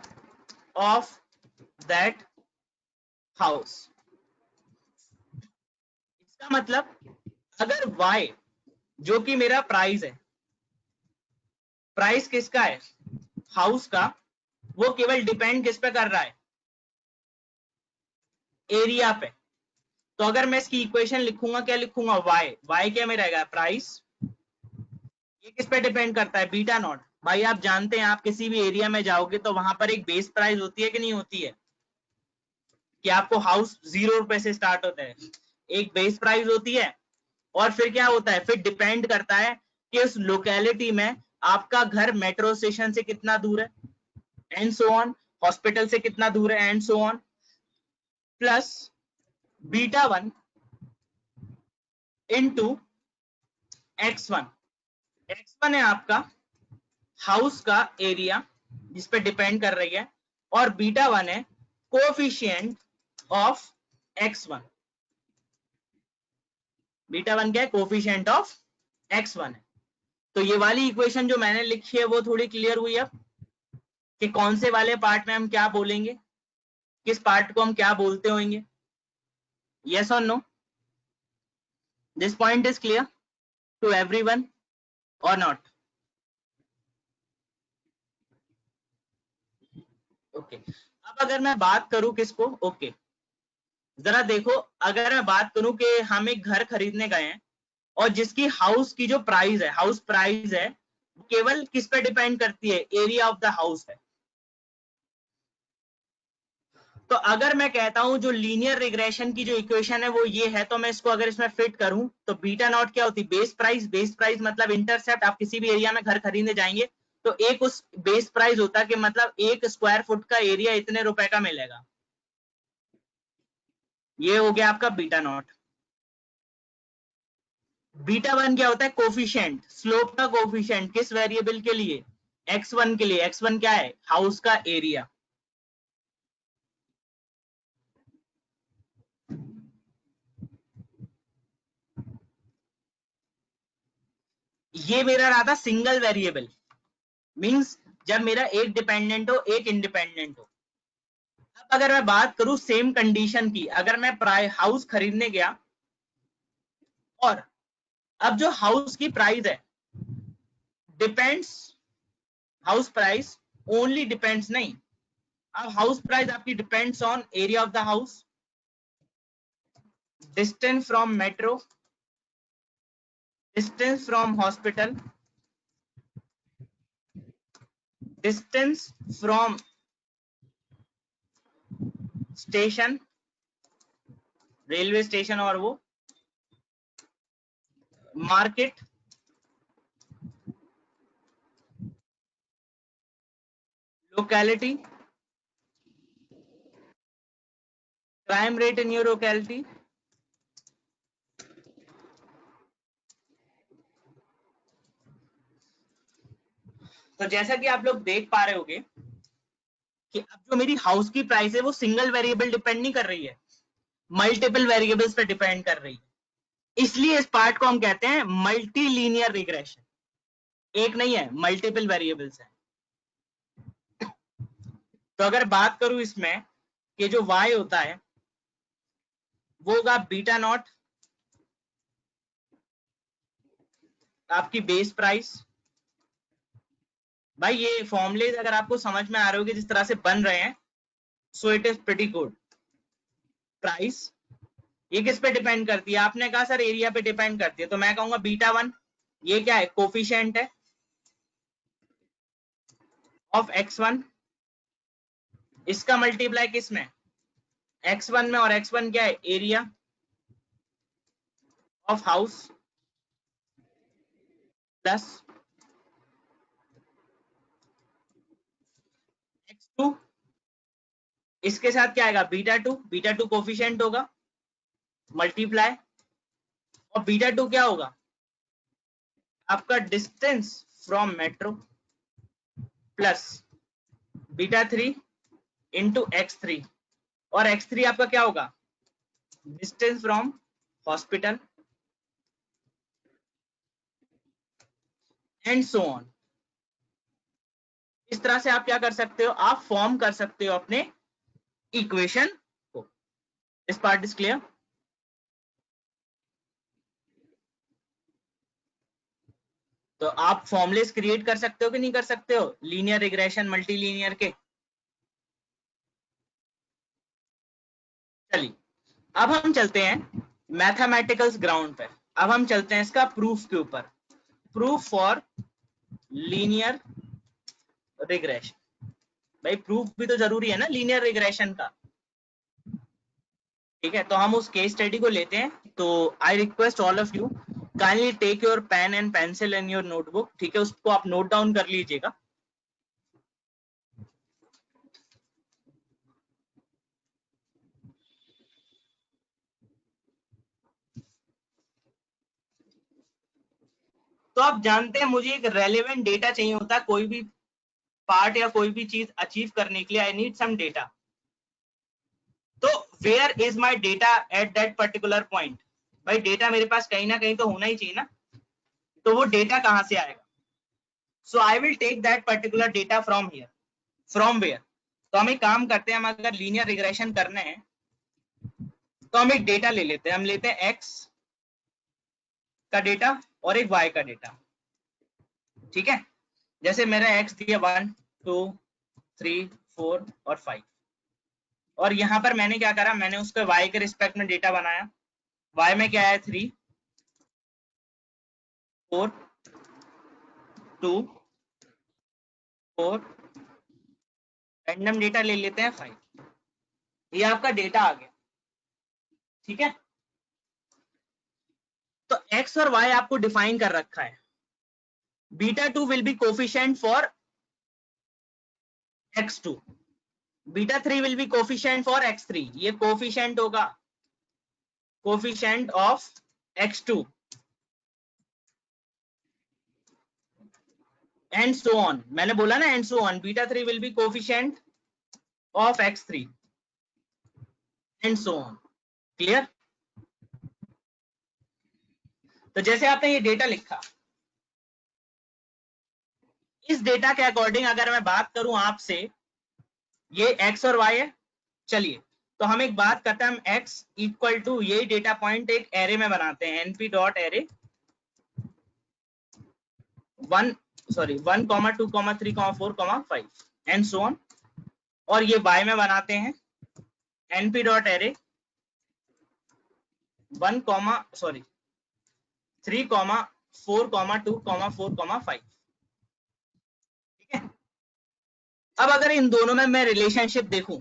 of that house। इसका मतलब अगर y जो कि मेरा प्राइस है, प्राइस किसका है, हाउस का, वो केवल डिपेंड किस पे कर रहा है, एरिया पे। तो अगर मैं इसकी इक्वेशन लिखूंगा, क्या लिखूंगा, y क्या में रहेगा, प्राइस। ये किस पे डिपेंड करता है, बीटा नॉट। भाई आप जानते हैं, आप किसी भी एरिया में जाओगे तो वहां पर एक बेस प्राइस होती है कि नहीं होती है, कि आपको हाउस 0 रुपए से स्टार्ट होता है, एक बेस प्राइस होती है। और फिर क्या होता है, फिर डिपेंड करता है कि उस लोकेलिटी में आपका घर मेट्रो स्टेशन से कितना दूर है एंड सो ऑन, हॉस्पिटल से कितना दूर है and so on, plus beta 1 into x1। x1 है आपका हाउस का एरिया जिस पे डिपेंड कर रही है, और बीटा 1 है कोएफिशिएंट ऑफ x1। बीटा 1 क्या है, कोएफिशिएंट ऑफ x1 है। तो ये वाली इक्वेशन जो मैंने लिखी है वो थोड़ी क्लियर हुई अब, कि कौन से वाले पार्ट में हम क्या बोलेंगे, किस पार्ट को हम क्या बोलते होंगे। यस और नो, this point is clear to everyone और नॉट। ओके, अब अगर मैं बात करूं किसको, ओके जरा देखो, अगर मैं बात करूं कि हम एक घर खरीदने गए हैं और जिसकी हाउस की जो प्राइस है, हाउस प्राइस है, केवल किस पे डिपेंड करती है, एरिया ऑफ द हाउस है। तो अगर मैं कहता हूं जो लीनियर रिग्रेशन की जो इक्वेशन है वो ये है, तो मैं इसको अगर इसमें फिट करूं तो बीटा नॉट क्या होती है, बेस प्राइस। बेस प्राइस मतलब इंटरसेप्ट। आप किसी भी एरिया में घर खरीदने जाएंगे तो एक उस बेस प्राइस होता है कि मतलब एक स्क्वायर फुट का एरिया इतने रुपए का मिलेगा। ये हो गया आपका बीटा नॉट। बीटा वन क्या होता है, कोफिशिएंट, स्लोप का कोफिशिएंट। किस वेरिएबल के लिए, x1 के लिए। x1 क्या है, हाउस का एरिया। ये मेरा रहा था सिंगल वेरिएबल, मींस जब मेरा एक डिपेंडेंट हो एक इंडिपेंडेंट हो। अब अगर मैं बात करूं सेम कंडीशन की, अगर मैं हाउस खरीदने गया और अब जो हाउस की प्राइस है depends, house price only depends नहीं, अब हाउस प्राइस आपकी depends on area of the house, distance from metro, distance from hospital, distance from station, railway station, और वो market, locality, crime rate in your locality, तो जैसा कि आप लोग देख पा रहे होंगे कि अब जो मेरी हाउस की प्राइस है वो सिंगल वेरिएबल डिपेंड नहीं कर रही है, मल्टीपल वेरिएबल्स पे डिपेंड कर रही है। इसलिए इस पार्ट को हम कहते हैं मल्टी लीनियर रिग्रेशन। एक नहीं है, मल्टीपल वेरिएबल्स है। तो अगर बात करूं इसमें कि जो y होता है वो होगा बीटा नॉट, आपकी बेस प्राइस। भाई ये फॉर्मुलेज अगर आपको समझ में आ रहे हो कि जिस तरह से बन रहे हैं, so it is pretty good. Price ये किस पे डिपेंड करती है, आपने कहा सर एरिया पे डिपेंड करती है, तो मैं कहूंगा बीटा वन, ये क्या है, कोफिशिएंट है ऑफ x1, इसका मल्टीप्लाई किस में, x1 में, और x1 क्या है, area of house, plus x2, इसके साथ क्या आएगा, beta two, beta two coefficient होगा, मल्टीप्लाई, और बीटा टू क्या होगा, आपका distance from metro, plus beta three into x3, और x3 आपका क्या होगा, distance from hospital, and so on. इस तरह से आप क्या कर सकते हो, आप फॉर्म कर सकते हो अपने इक्वेशन को। इस पार्ट इज क्लियर। तो आप फॉर्मुलेस क्रिएट कर सकते हो कि नहीं कर सकते हो, लीनियर रिग्रेशन मल्टी लीनियर के। चलिए अब हम चलते हैं मैथमेटिकल्स ग्राउंड पे। अब हम चलते हैं इसका प्रूफ के ऊपर, प्रूफ फॉर लीनियर रिग्रेशन। भाई प्रूफ भी तो जरूरी है ना लीनियर रिग्रेशन का। ठीक है, तो हम उस केस स्टडी को लेते हैं। तो I request all of you kindly take your pen and pencil and your notebook. ठीक है, उसको आप नोट डाउन कर लीजिएगा। तो आप जानते हैं मुझे एक रेलेवेंट डेटा चाहिए होता है कोई भी पार्ट या कोई भी चीज अचीव करने के लिए। I need some data. तो where is my data at that particular point. भाई डेटा मेरे पास कहीं ना कहीं तो होना ही चाहिए ना, तो वो डेटा कहां से आएगा। So I will take that particular data from here, from where. तो हम एक काम करते हैं, हम अगर लीनियर रिग्रेशन करने हैं तो हम एक डेटा ले लेते हैं। हम लेते हैं x का डेटा और एक y का डेटा। ठीक है, जैसे मेरा x दिया 1 2 3 4 और 5। और यहाँ पर मैंने क्या करा, मैंने उसके y के रिस्पेक्ट में डेटा बनाया। y में क्या है 3, 4, 2, 4, रैंडम डेटा ले लेते हैं 5। ये आपका डेटा आ गया, ठीक है। तो x और y आपको डिफाइन कर रखा है। β2 will be coefficient for x2, β3 will be coefficient for x3। ये कोफिशिएंट होगा, coefficient of x2 and so on. मैंने बोला ना and so on, β3 will be coefficient of x3 and so on. Clear? तो जैसे आपने ये डेटा लिखा, इस डेटा के अकॉर्डिंग अगर मैं बात करूं आपसे, ये x और y है। चलिए तो हम एक बात करते हैं, हम x इक्वल टू यही डेटा पॉइंट एक एरे में बनाते हैं, np dot array 1, 2, 3, 4, 5 and so on. और ये y में बनाते हैं np डॉट एरे 3, 4, 2, 4, 5। ठीक है। अब अगर इन दोनों में मैं रिलेशनशिप देखूं,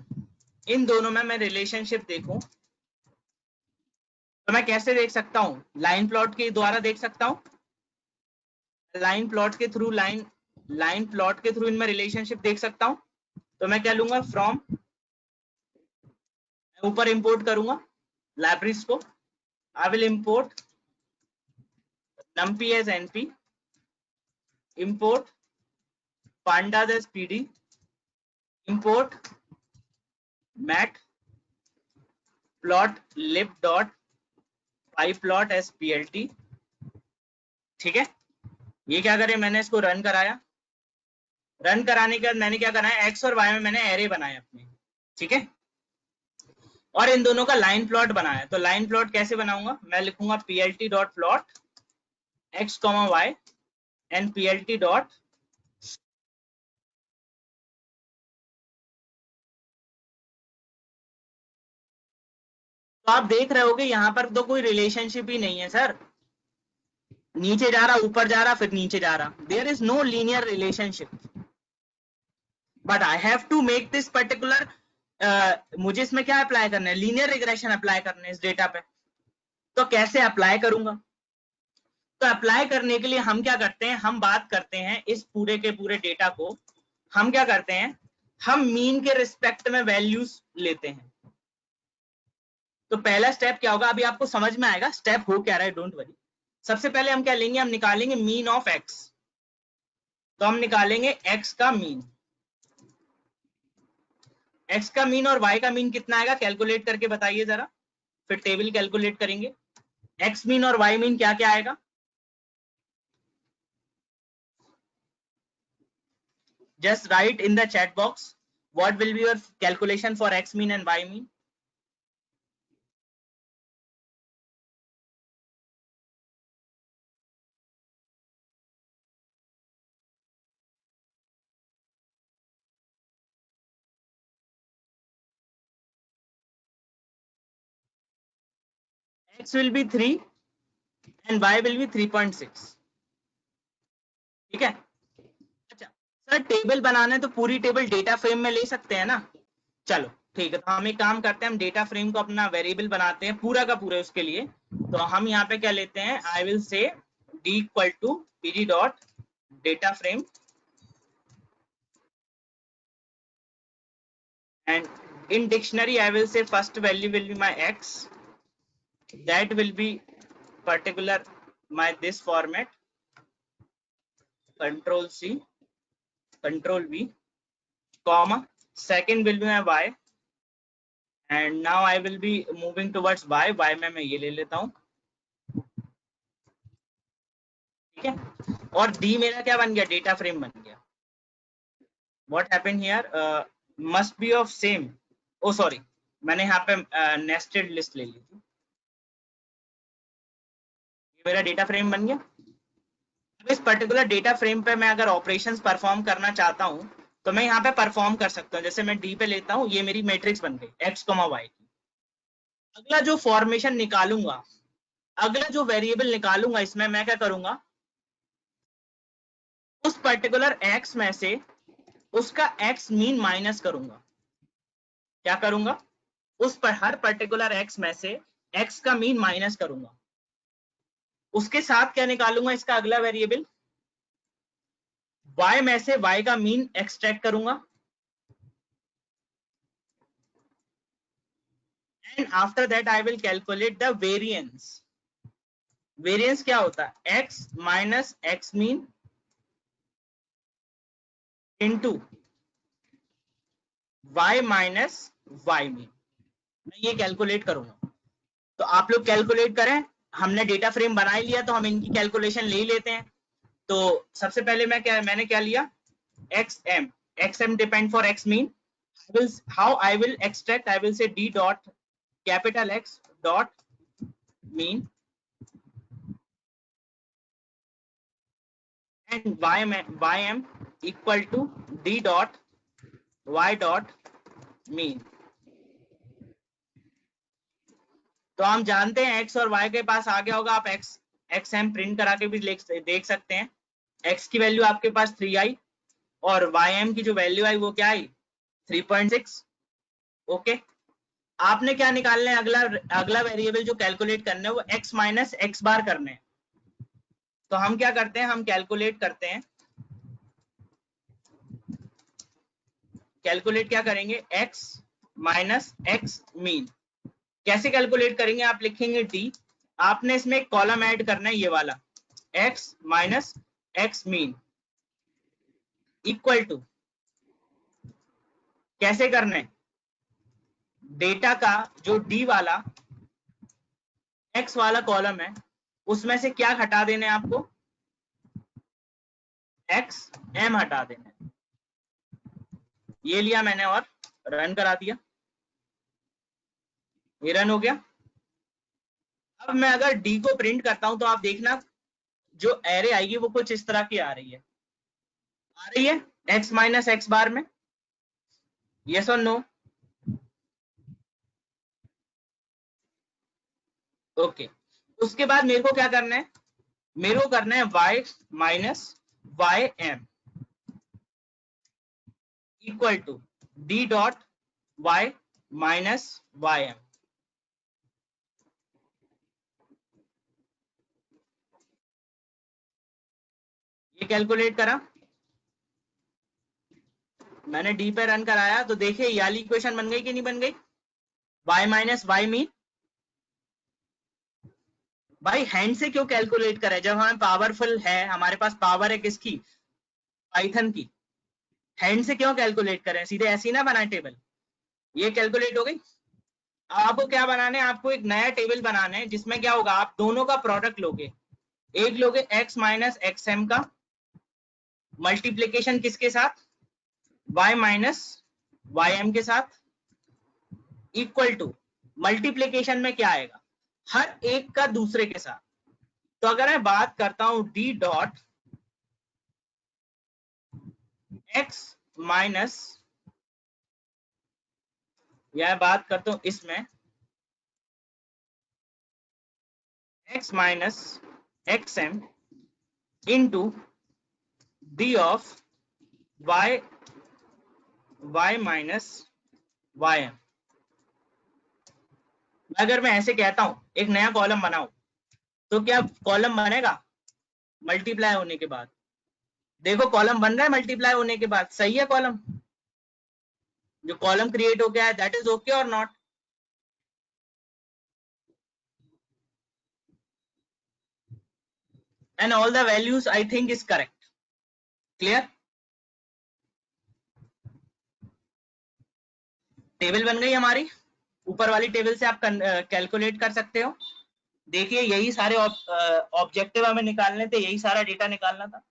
तो मैं कैसे देख सकता हूं? लाइन प्लॉट के द्वारा देख सकता हूं। लाइन प्लॉट के थ्रू इनमें रिलेशनशिप देख सकता हूं। तो मैं क्या लूंगा, फ्रॉम, ऊपर इंपोर्ट करूंगा लाइब्रेरीज को। I will import numpy as np, import pandas as pd, import matplotlib dot pyplot as plt। ठीक है। ये क्या करे, मैंने इसको रन कराया। रन कराने के बाद मैंने क्या कराया, x और y में मैंने एरे बनाए अपने। ठीक है। और इन दोनों का लाइन प्लॉट बनाया। तो लाइन प्लॉट कैसे बनाऊंगा, मैं लिखूंगा plt dot plot x, y and plt dot तो आप देख रहे होगे यहाँ पर तो कोई रिलेशनशिप ही नहीं है सर। नीचे जा रहा, ऊपर जा रहा, फिर नीचे जा रहा। There is no linear relationship, but I have to make this particular, मुझे इसमें क्या अप्लाई करना है, लीनियर रिग्रेशन अप्लाई करना है इस डेटा पे। तो कैसे अप्लाई करूंगा? तो अप्लाई करने के लिए हम क्या करते हैं, हम बात करते हैं इस पूरे के पूरे डेटा को, हम क्या करते हैं, हम मीन के रिस्पेक्ट में वैल्यूज लेते हैं। तो पहला स्टेप क्या होगा, अभी आपको समझ में आएगा स्टेप हो क्या रहा है, डोंट वरी। सबसे पहले हम क्या लेंगे, हम निकालेंगे मीन ऑफ एक्स। तो हम निकालेंगे एक्स का मीन, एक्स का मीन और वाई का मीन कितना आएगा, कैलकुलेट करके बताइए जरा, फिर टेबल कैलकुलेट करेंगे। एक्स मीन और वाई मीन क्या क्या आएगा, just write in the chat box what will be your calculation for x mean and y mean. X will be 3 and y will be 3.6। ठीक है। अच्छा सर, टेबल बनाना है तो पूरी टेबल डेटा फ्रेम में ले सकते हैं ना? चलो ठीक है, तो हम एक काम करते हैं, हम डेटा फ्रेम को अपना वेरिएबल बनाते हैं पूरा का पूरा उसके लिए। तो हम यहाँ पे क्या लेते हैं, I will say d equal to pd dot data frame and in dictionary I will say first value will be my x, that will be particular my this format, control C, control V, comma, second will be my y, and now I will be moving towards y में मैं ये ले लेता हूँ। ठीक है। और d मेरा क्या बन गया, डेटा फ्रेम बन गया। what happened here, must be of same, oh sorry, मैंने यहाँ पे nested list ले ली थी। ये मेरा डेटा फ्रेम बन गया। इस पर्टिकुलर डेटा फ्रेम पे मैं अगर ऑपरेशंस परफॉर्म करना चाहता हूं तो मैं यहाँ पे परफॉर्म कर सकता हूँ। जैसे मैं डी पे लेता हूँ, ये मेरी मैट्रिक्स बन गई एक्स कॉमा वाई की। अगला जो फॉर्मेशन निकालूंगा, अगला जो वेरिएबल निकालूंगा इसमें, मैं क्या करूंगा, उस पर्टिकुलर एक्स में से उसका एक्स मीन माइनस करूंगा। क्या करूंगा, उस पर हर पर्टिकुलर एक्स में से एक्स का मीन माइनस करूंगा। उसके साथ क्या निकालूंगा, इसका अगला वेरिएबल y में से y का मीन एक्सट्रैक्ट करूंगा। And after that I will calculate the variance. Variance क्या होता है, x minus x mean into y minus y mean. मैं ये कैलकुलेट करूंगा। तो आप लोग कैलकुलेट करें, हमने डेटा फ्रेम बना ही लिया तो हम इनकी कैलकुलेशन ले ही लेते हैं। तो सबसे पहले मैंने क्या लिया, xm depend for x mean. How I will extract, I will say d dot capital X dot mean and ym equal to d dot y dot mean. तो हम जानते हैं x और y के पास आ गया होगा, आप xm प्रिंट करा के भी देख सकते हैं। x की वैल्यू आपके पास 3i और ym की जो वैल्यू आई वो क्या आई, 3.6। ओके, आपने क्या निकालना है, अगला वेरिएबल जो कैलकुलेट करना है वो x माइनस एक्स बार करने हैं। तो हम क्या करते हैं, हम कैलकुलेट करते हैं, कैलकुलेट क्या करेंगे, x माइनस एक्स मीन। कैसे कैलकुलेट करेंगे, आप लिखेंगे d, आपने इसमें एक कॉलम ऐड करना है, ये वाला x minus x mean equal to, कैसे करना है, डेटा का जो d वाला x वाला कॉलम है उसमें से क्या हटा देना है आपको, x m हटा देना है। ये लिया मैंने और रन करा दिया, ये रन हो गया। अब मैं अगर d को प्रिंट करता हूं तो आप देखना जो एरे आएगी वो कुछ इस तरह की आ रही है x माइनस एक्स बार में, यस और नो। ओके, उसके बाद मेरे को क्या करना है, मेरे को करना है y minus Y m equal to d dot y minus Y m. ये कैलकुलेट करा मैंने, डी पे रन कराया तो देखिए ये वाली इक्वेशन बन गई कि नहीं बन गई, y माइनस वाई मीन। भाई हैंड से क्यों कैलकुलेट करें, जब हमें पावरफुल है, हमारे पास पावर है किसकी, पाइथन की, हैंड से क्यों कैलकुलेट करें, सीधे ऐसी ना बनाए टेबल। ये कैलकुलेट हो गई। आपको क्या बनाना है, आपको एक नया टेबल बनाना है जिसमें क्या होगा, आप दोनों का प्रोडक्ट लोगे, एक लोगे x माइनस एक्स एम का मल्टीप्लीकेशन किसके साथ, y माइनस वाई एम के साथ इक्वल टू, मल्टीप्लीकेशन में क्या आएगा, हर एक का दूसरे के साथ। तो अगर मैं बात करता हूं d डॉट x माइनस, या बात करता हूं इसमें x minus x M into d of y minus Y m. अगर मैं ऐसे कहता हूं एक नया कॉलम बनाओ, तो क्या कॉलम बनेगा मल्टीप्लाई होने के बाद, देखो कॉलम बन रहा है मल्टीप्लाई होने के बाद, सही है, कॉलम जो कॉलम क्रिएट हो गया है दैट इज ओके और not. And all the values I think is correct, clear. Table बन गई हमारी, ऊपर वाली टेबल से आप कैलकुलेट कर सकते हो। देखिए यही सारे ऑब्जेक्टिव हमें निकालने थे, यही सारा डेटा निकालना था।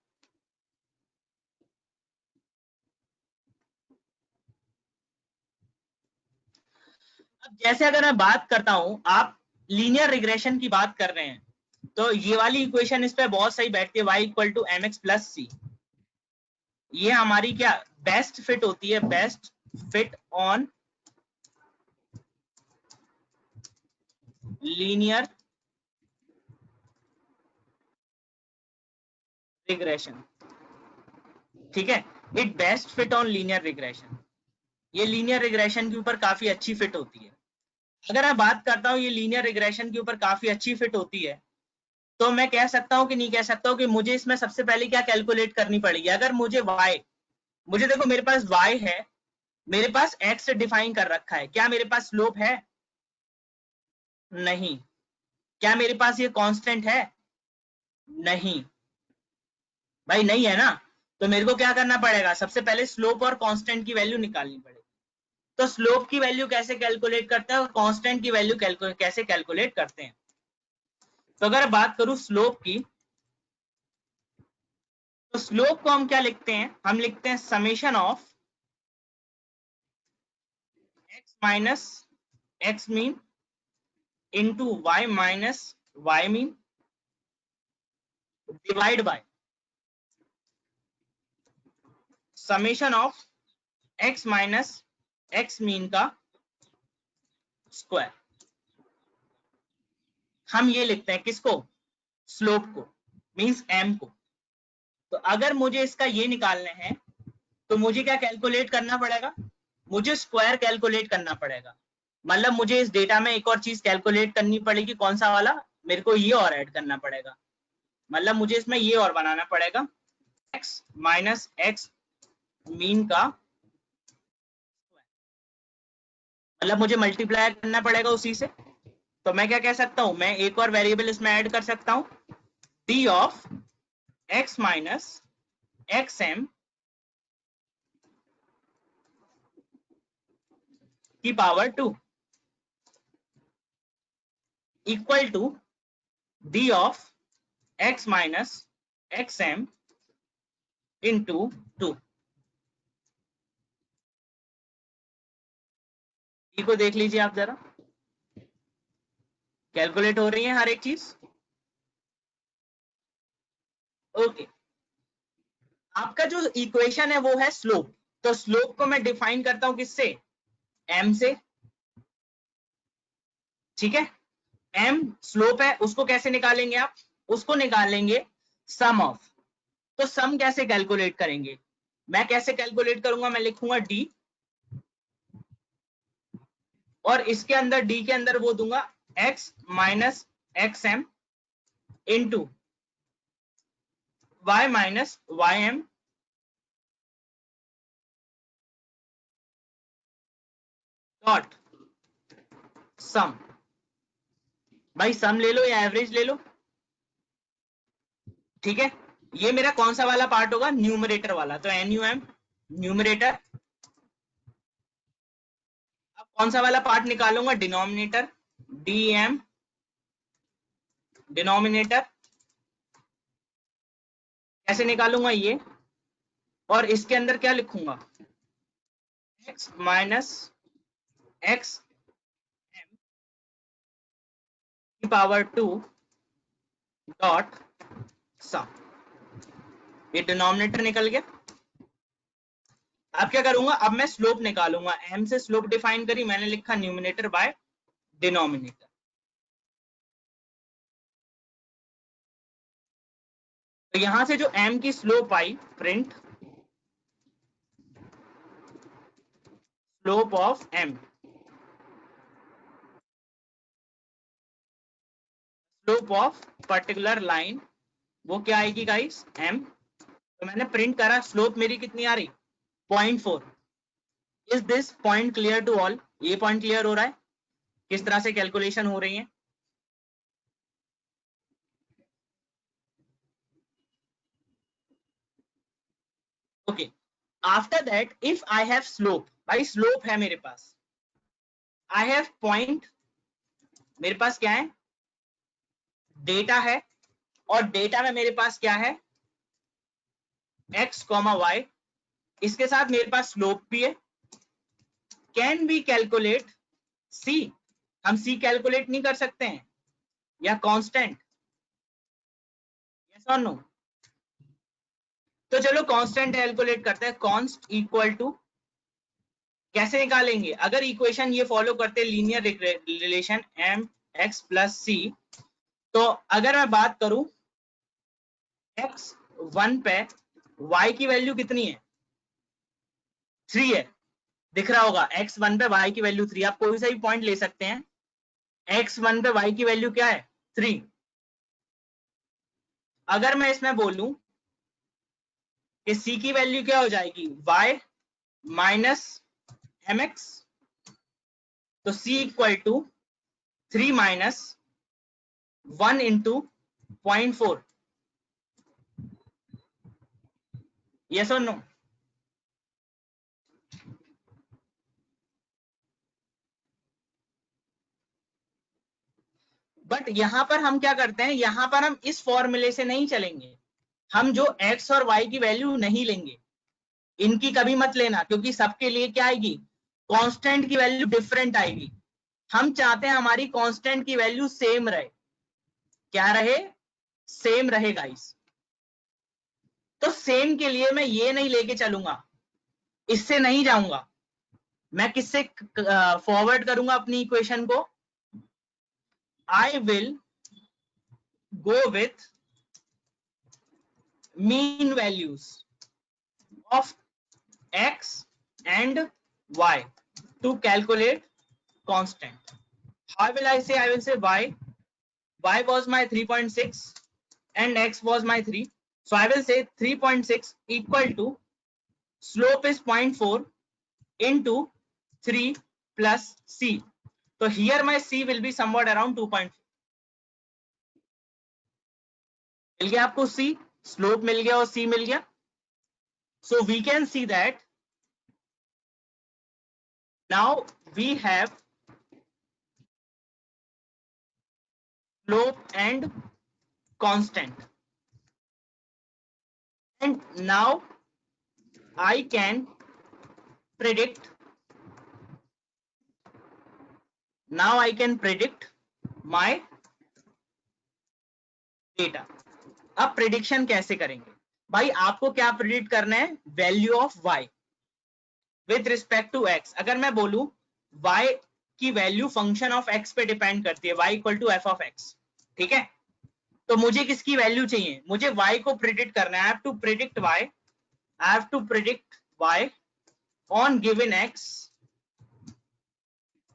अब जैसे अगर मैं बात करता हूं, आप लीनियर रिग्रेशन की बात कर रहे हैं, तो ये वाली इक्वेशन इस पे बहुत सही बैठती है, y equal to M X plus C. ये हमारी क्या बेस्ट फिट होती है, best fit on linear regression. ठीक है, it best fit on linear regression, ये लीनियर रिग्रेशन के ऊपर काफी अच्छी फिट होती है। अगर मैं बात करता हूँ ये लीनियर रिग्रेशन के ऊपर काफी अच्छी फिट होती है, तो मैं कह सकता हूँ कि नहीं कह सकता हूँ कि मुझे इसमें सबसे पहले क्या कैलकुलेट करनी पड़ेगी। अगर मुझे y, मुझे देखो मेरे पास y है, मेरे पास x डिफाइन कर रखा है, क्या मेरे पास स्लोप है? नहीं। क्या मेरे पास ये कांस्टेंट है? नहीं भाई, नहीं है ना। तो मेरे को क्या करना पड़ेगा, सबसे पहले स्लोप और कांस्टेंट की वैल्यू निकालनी पड़ेगी। तो स्लोप की वैल्यू कैसे कैलकुलेट करते हैं और कांस्टेंट की वैल्यू कैसे कैलकुलेट करते हैं? तो अगर बात करूं स्लोप की, तो स्लोप को हम क्या लिखते हैं, हम लिखते हैं summation of x minus x mean into y minus y mean divide by summation of x minus x mean का स्क्वायर। हम ये लिखते हैं किसको, स्लोप को, मींस m को। तो अगर मुझे इसका ये निकालने हैं तो मुझे क्या कैलकुलेट करना पड़ेगा, मुझे स्क्वायर कैलकुलेट करना पड़ेगा। मतलब मुझे इस डेटा में एक और चीज कैलकुलेट करनी पड़ेगी, कौन सा वाला, मेरे को ये और ऐड करना पड़ेगा। मतलब मुझे इसमें ये और बनाना पड़ेगा, x माइनस x मीन का, मतलब मुझे मल्टीप्लाई करना पड़ेगा उसी से। तो मैं क्या कह सकता हूं, मैं एक और वेरिएबल इसमें ऐड कर सकता हूं, d of x minus x M की power 2 equal to d of x minus x M into 2। को देख लीजिए आप जरा, कैलकुलेट हो रही है हर एक चीज। ओके, आपका जो इक्वेशन है वो है स्लोप। तो स्लोप को मैं डिफाइन करता हूं किससे, m से। ठीक है, m स्लोप है, उसको कैसे निकालेंगे आप, उसको निकालेंगे सम ऑफ। तो सम कैसे कैलकुलेट करेंगे, मैं कैसे कैलकुलेट करूंगा, मैं लिखूंगा d और इसके अंदर d के अंदर वो दूंगा x minus x M into y minus Y M dot sum. भाई सम ले लो या एवरेज ले लो, ठीक है। ये मेरा कौन सा वाला पार्ट होगा, न्यूमरेटर वाला, तो NUM न्यूमरेटर। अब कौन सा वाला पार्ट निकालूंगा, डिनोमिनेटर, DM डिनोमिनेटर। कैसे निकालूंगा ये, और इसके अंदर क्या लिखूंगा, x माइनस एक्स एम की पावर 2 डॉट सम। ये डिनोमिनेटर निकल गया। अब क्या करूंगा, अब मैं स्लोप निकालूंगा, m से स्लोप डिफाइन करी मैंने, लिखा न्यूमिनेटर बाय डिनोमिनेटर। तो यहां से जो m की slope I, print slope of m, slope of particular line, वो क्या आएगी गाइस, m। तो मैंने प्रिंट करा, स्लोप मेरी कितनी आ रही, 0.4। Is this point clear to all, ये पॉइंट क्लियर हो रहा है किस तरह से कैलकुलेशन हो रही है। Okay, after that if I have slope, भाई स्लोप है मेरे पास, आई हैव पॉइंट, मेरे पास क्या है, डेटा है, और डेटा में मेरे पास क्या है, x, y, इसके साथ मेरे पास स्लोप भी है। कैन बी कैलकुलेट c, हम c कैलकुलेट नहीं कर सकते हैं, या कांस्टेंट, यस और नो। तो चलो कांस्टेंट कैलकुलेट करते हैं। कॉन्स्ट इक्वल टू कैसे निकालेंगे? अगर इक्वेशन ये फॉलो करते linear relation M X plus C, तो अगर मैं बात करूं x1 पे y की वैल्यू कितनी है? 3 है, दिख रहा होगा। x1 पे y की वैल्यू 3, आप कोई सा भी पॉइंट ले सकते हैं। x1 पे y की वैल्यू क्या है? 3। अगर मैं इसमें बोलूं कि c की वैल्यू क्या हो जाएगी? y माइनस mx, तो c equal to 3 minus 1 into 0.4। Yes और नो? बट यहां पर हम क्या करते हैं, यहां पर हम इस फॉर्मूले से नहीं चलेंगे। हम जो x और y की वैल्यू नहीं लेंगे, इनकी कभी मत लेना, क्योंकि सबके लिए क्या आएगी? कांस्टेंट की वैल्यू डिफरेंट आएगी। हम चाहते हैं हमारी कांस्टेंट की वैल्यू सेम रहे। क्या रहे? सेम रहे गाइस। तो सेम के लिए मैं ये नहीं लेके चलूंगा, इससे नहीं जाऊंगा। मैं किससे फॉरवर्ड करूंगा अपनी इक्वेशन को? I will go with mean values of x and y to calculate constant. How will I say? I will say y. Y was my 3.6 and x was my 3. So I will say 3.6 equal to slope is 0.4 into 3 plus c. So here my c will be somewhat around 2.4. मिल गया आपको c, slope मिल गया और c मिल गया. So we can see that now we have slope and constant, and now I can predict my data. अब prediction कैसे करेंगे भाई? आपको क्या प्रिडिक्ट करना है? Value of y with respect to x. अगर मैं बोलूं y की वैल्यू फंक्शन ऑफ x पे डिपेंड करती है, y इक्वल टू f ऑफ x, ठीक है? तो मुझे किसकी वैल्यू चाहिए? मुझे y को प्रिडिक्ट करना है. I have to predict y on given x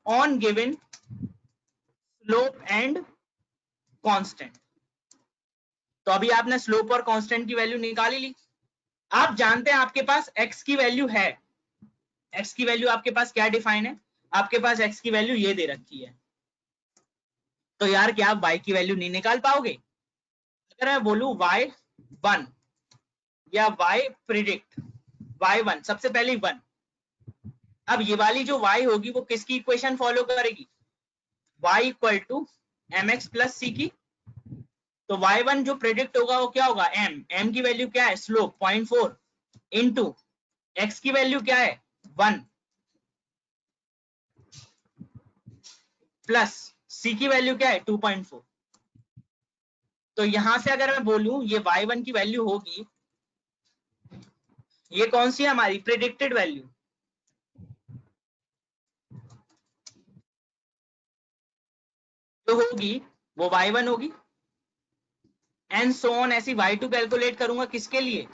on given slope and constant. तो अभी आपने स्लोप और कांस्टेंट की वैल्यू निकाली ली. आप जानते हैं आपके पास x की वैल्यू है. x की वैल्यू आपके पास क्या डिफाइन है? आपके पास x की वैल्यू ये दे रखी है. तो यार क्या आप y की वैल्यू नहीं निकाल पाओगे? अगर मैं बोलूं y1 या y प्रिडिक्ट y1, सबसे पहले 1. अब ये वाली जो y होगी वो किसकी इक्वेशन फॉलो करेगी? y equal to mx plus C की. तो y1 जो प्रेडिक्ट होगा वो क्या होगा? m की वैल्यू क्या है? स्लोप 0.4 इंटू x की वैल्यू क्या है? 1 प्लस c की वैल्यू क्या है? 2.4. तो यहां से अगर मैं बोलूं ये y1 की वैल्यू होगी, ये कौन सी है हमारी प्रेडिक्टेड वैल्यू? जो होगी वो y1 होगी. And so on. ऐसी y2 कैलकुलेट करूंगा किसके लिए?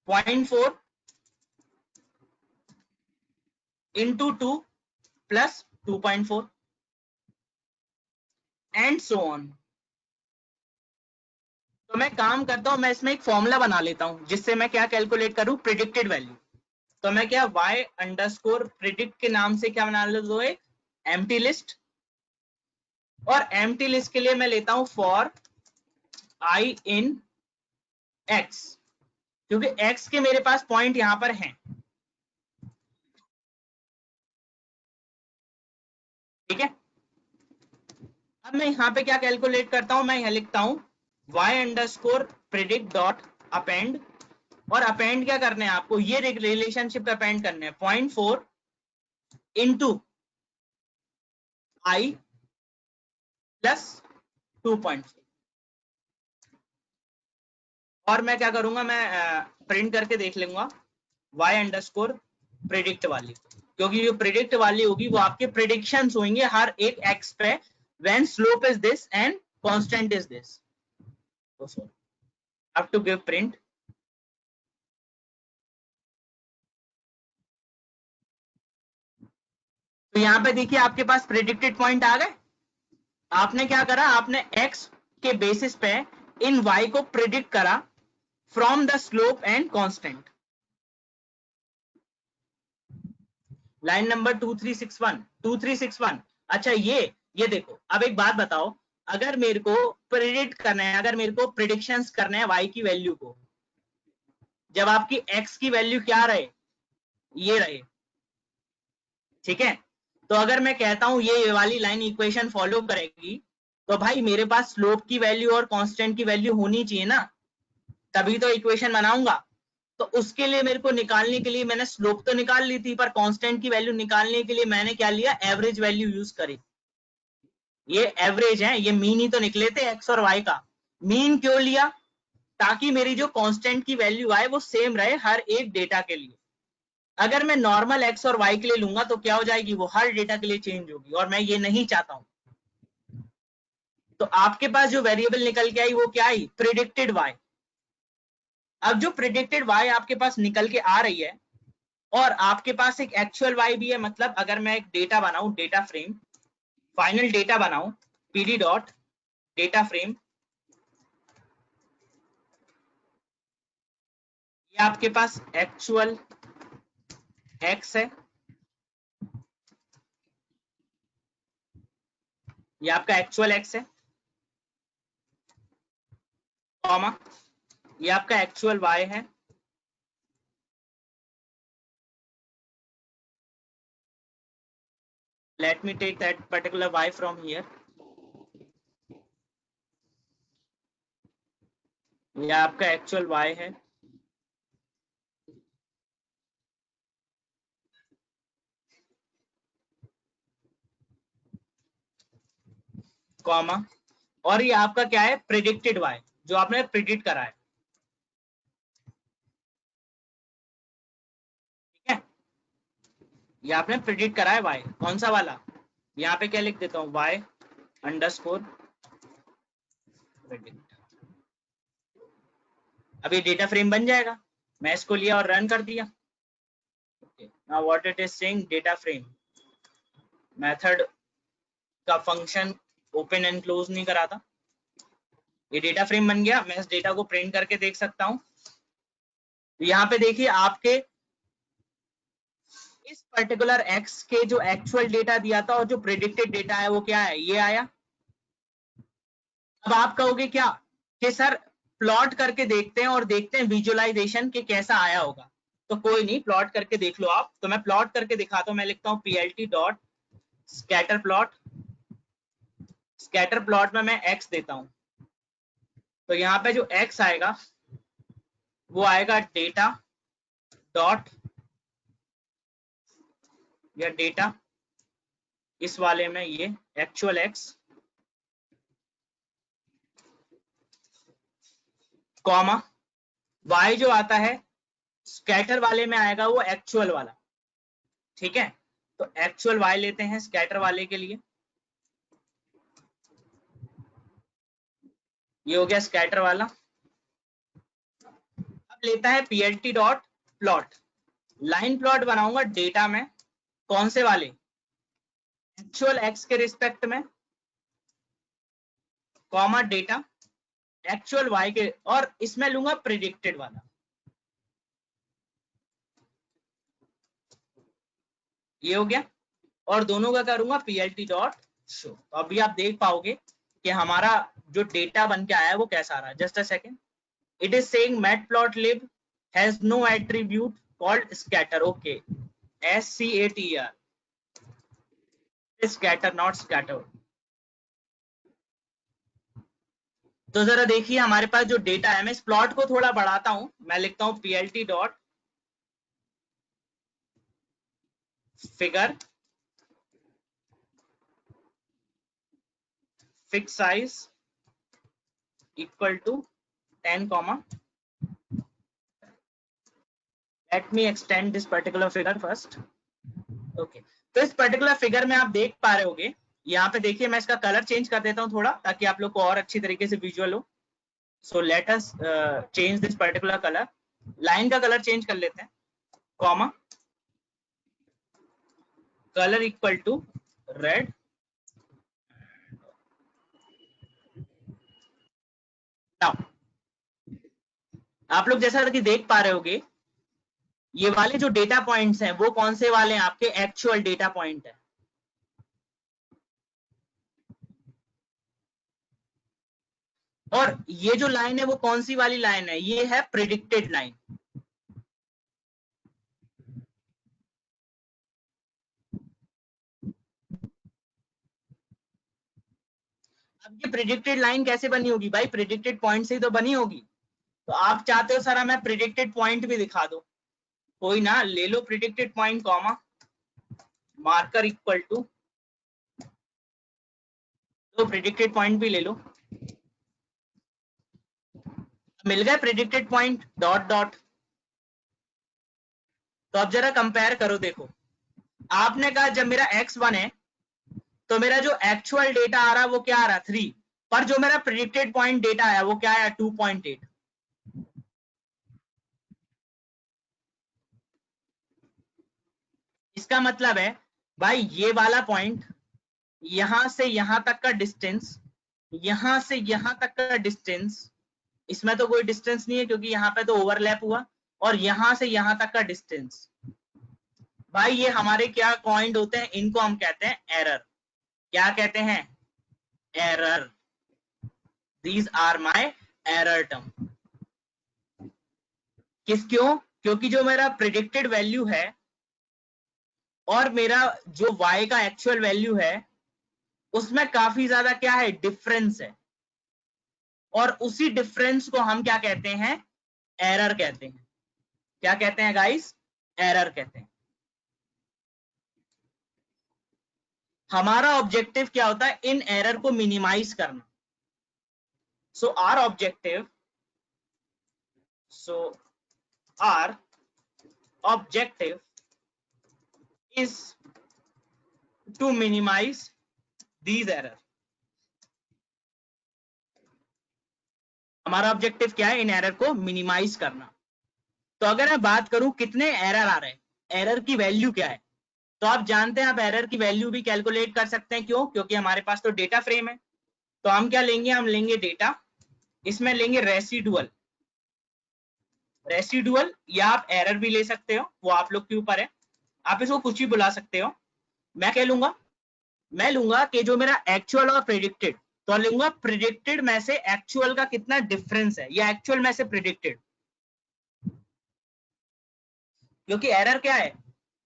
0.4 into 2 plus 2.4 and so on. तो मैं काम करता हूं, मैं इसमें एक फॉर्मूला बना लेता हूं जिससे मैं क्या कैलकुलेट करूं? Predicted value. तो मैं क्या y अंडरस्कोर प्रिडिक्ट के नाम से क्या बना लेता हूं? एक एम्प्टी लिस्ट. और एम्प्टी लिस्ट के लिए मैं लेता हूं फॉर i in x, क्योंकि x के मेरे पास पॉइंट यहां पर हैं. ठीक है? अब मैं यहां पे क्या कैलकुलेट करता हूं? मैं यहां लिखता हूं y underscore predict dot append. और अपेंड क्या करने हैं आपको? ये रिलेशनशिप अपेंड करने हैं. 0.4 इंटू i प्लस 2.4. और मैं क्या करूंगा, मैं प्रिंट करके देख लूंगा y_ प्रिडिक्ट वाली, क्योंकि जो प्रिडिक्ट वाली होगी वो आपके प्रिडिक्शन होंगे हर एक x पे, when slope is this and constant is this. Have to give print. तो यहाँ पे देखिए आपके पास प्रिडिक्टेड पॉइंट आ गए। आपने क्या करा, आपने x के बेसिस पे इन y को प्रिडिक्ट करा from the slope and constant. Line number 2361। अच्छा ये देखो, अब एक बात बताओ, अगर मेरे को प्रिडिक्ट करना है, अगर मेरे को प्रिडिक्शंस करना है y की वैल्यू को, जब आपकी x की वैल्यू क्या रहे, ये रहे, ठीक है, तो अगर मैं कहता हूं ये वाली लाइन इक्वेशन फॉलो करेगी, तो भाई मेरे पास स्लोप की वैल्यू और कांस्टेंट की वैल्यू होनी चाहिए ना, तभी तो इक्वेशन बनाऊंगा। तो उसके लिए मेरे को निकालने के लिए मैंने स्लोप तो निकाल ली थी, पर कांस्टेंट की वैल्यू निकालने के लिए मैंने क्या लिया, एवरेज वैल्यू यूज करी। ये एवरेज है, ये मीन ही तो निकले थे एक्स और वाई का। मीन क्यों लिया, ताकि मेरी जो कांस्टेंट की वैल्यू आए वो सेम रहे हर एक डेटा के लिए। अगर मैं नॉर्मल एक्स और वाई के लिए लूंगा तो क्या हो जाएगी, वो हर डेटा के लिए चेंज होगी, और मैं ये नहीं चाहता हूं। तो आपके पास जो वेरिएबल निकल के आई वो क्या आई, प्रिडिक्टेड वाई। अब जो प्रिडिक्टेड वाई आपके पास निकल के आ रही है, और आपके पास एक एक्चुअल वाई भी है, मतलब अगर मैं एक डेटा बनाऊं, डेटा फ्रेम, फाइनल डेटा बनाऊं, pd डॉट डेटा फ्रेम, ये आपके पास एक्चुअल x है, ये आपका एक्चुअल x है, कॉमा ये आपका एक्चुअल y है, let me take that particular y from here, ये आपका एक्चुअल y है, कॉमा, और ये आपका क्या है, प्रिडिक्टेड y, जो आपने प्रिडिक्ट करा है, ठीक है, ये आपने प्रिडिक्ट करा है y, कौन सा वाला, यहाँ पे क्या लिख देता हूँ, y अंडरस्कोर प्रिडिक्ट। अब ये डेटा फ्रेम बन जाएगा, मैं इसको लिया और रन कर दिया। Now what it is saying, data frame method का फंक्शन ओपन एंड क्लोज नहीं करा था, ये डेटा फ्रेम बन गया, मैं इस डेटा को प्रिंट करके देख सकता हूँ। तो यहाँ पे देखिए आपके इस पर्टिकुलर एक्स के जो एक्चुअल डेटा दिया था और जो प्रेडिक्टेड डेटा है वो क्या है, ये आया। अब आप कहोगे क्या कि सर प्लॉट करके देखते हैं और देखते हैं विजुअलाइजेशन के कैसा आया होगा, तो कोई नहीं, प्लॉट करके देख लो आप। तो मैं प्लॉट करके दिखाता हूँ, मैं लिखता हूँ plt dot scatter plot, scatter plot में मैं x देता हूँ, तो यहाँ पे जो x आएगा वो आएगा डेटा डॉट, या डेटा इस वाले में ये एक्चुअल x, कॉमा y जो आता है स्कैटर वाले में आएगा वो एक्चुअल वाला, ठीक है। तो एक्चुअल y लेते हैं स्कैटर वाले के लिए, ये हो गया स्कैटर वाला। अब लेता है plt dot plot, line plot बनाऊंगा डेटा में, कौन से वाले, एक्चुअल x के रिस्पेक्ट में, कॉमा डेटा एक्चुअल y के, और इसमें लूंगा प्रिडिक्टेड वाला, ये हो गया। और दोनों का करूंगा plt डॉट शो, तो अभी आप देख पाओगे कि हमारा जो डेटा बन के आया है वो कैसा आ रहा है। Just a second, it is saying matplotlib has no attribute called scatter, okay, scatter, scatter not scatter। तो जरा देखिए हमारे पास जो डेटा है, मैं इस प्लॉट को थोड़ा बढ़ाता हूं, मैं लिखता हूं plt dot figure fix size equal to 10, let me extend this particular figure first. Okay, तो इस पर्टिकुलर फिगर में आप देख पा रहे होगे, यहाँ पे देखिए मैं इसका कलर चेंज कर देता हूँ थोड़ा, ताकि आप लोग को और अच्छी तरीके से विजुअल हो। So let us change this particular colour, line का कलर चेंज कर लेते हैं, comma colour equal to red. Now आप लोग जैसा कि देख पा रहे होगे, ये वाले जो डेटा पॉइंट्स हैं वो कौन से वाले हैं, आपके एक्चुअल डेटा पॉइंट है। और ये जो लाइन है वो कौन सी वाली लाइन है, ये है प्रिडिक्टेड लाइन। अब ये प्रिडिक्टेड लाइन कैसे बनी होगी भाई, प्रिडिक्टेड पॉइंट से ही तो बनी होगी। तो आप चाहते हो सर हमें प्रिडिक्टेड पॉइंट भी दिखा दो, कोई ना, ले लो predicted point, comma marker equal to, तो प्रिडिक्टेड पॉइंट भी ले लो, मिल गए प्रिडिक्टेड पॉइंट डॉट डॉट। तो अब जरा कंपेयर करो, देखो आपने कहा जब मेरा x1 है तो मेरा जो एक्चुअल डेटा आ रहा है वो क्या आ रहा है 3, पर जो मेरा प्रिडिक्टेड पॉइंट डेटा आया वो क्या आया 2.8। इसका मतलब है भाई ये वाला पॉइंट, यहां से यहां तक का डिस्टेंस, यहां से यहां तक का डिस्टेंस, इसमें तो कोई डिस्टेंस नहीं है क्योंकि यहाँ पे तो ओवरलैप हुआ, और यहां से यहां तक का डिस्टेंस, भाई ये हमारे क्या पॉइंट होते हैं, इनको हम कहते हैं एरर। क्या कहते हैं, error. These are my error term. क्यों, क्योंकि जो मेरा प्रिडिक्टेड वैल्यू है और मेरा जो y का एक्चुअल वैल्यू है उसमें काफी ज्यादा क्या है, डिफरेंस है, और उसी डिफरेंस को हम क्या कहते हैं, एरर कहते हैं। क्या कहते हैं गाइस, एरर कहते हैं। हमारा ऑब्जेक्टिव क्या होता है, इन एरर को मिनिमाइज करना। So our objective, our objective is to minimize these error. हमारा ऑब्जेक्टिव क्या है, इन एरर को मिनिमाइज करना। तो अगर मैं बात करूं कितने एरर आ रहे हैं, एरर की वैल्यू क्या है, तो आप जानते हैं आप एरर की वैल्यू भी कैलकुलेट कर सकते हैं। क्यों, क्योंकि हमारे पास तो डेटा फ्रेम है। तो हम क्या लेंगे, हम लेंगे डेटा, इसमें लेंगे रेसिडुअल। रेसिडुअल या आप एरर भी ले सकते हो, वो आप लोग के ऊपर है, आप इसको कुछ भी बुला सकते हो। मैं क्या लूंगा, मैं लूंगा कि जो मेरा एक्चुअल और प्रिडिक्टेड, तो लूंगा प्रिडिक्टेड में से एक्चुअल का कितना डिफरेंस है, या एक्चुअल में से प्रिडिक्टेड। क्योंकि एरर क्या है,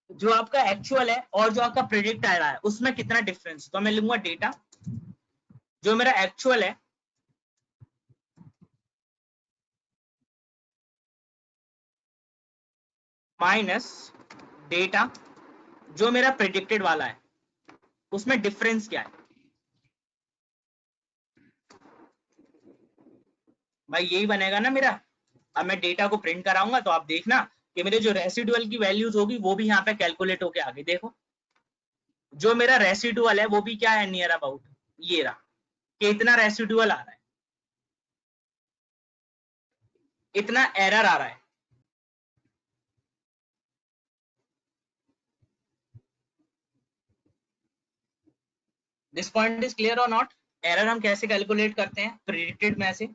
जो आपका एक्चुअल है और जो आपका प्रिडिक्ट आ रहा है उसमें कितना डिफरेंस। तो मैं लूंगा डेटा, जो मेरा एक्चुअल है माइनस डेटा जो मेरा प्रिडिक्टेड वाला है, उसमें डिफरेंस क्या है। भाई यही बनेगा ना मेरा। अब मैं डेटा को प्रिंट कराऊंगा तो आप देखना कि मेरे जो रेसिडुअल की वैल्यूज होगी वो भी यहाँ पे कैलकुलेट होके आगे। देखो जो मेरा रेसिडुअल है वो भी क्या है, नियर अबाउट ये रहा, कि इतना रेसिडुअल आ रहा है, इतना एरर आ रहा है। दिस पॉइंट इज क्लियर और नॉट। एरर हम कैसे कैलकुलेट करते हैं प्रिडिक्टेड में से।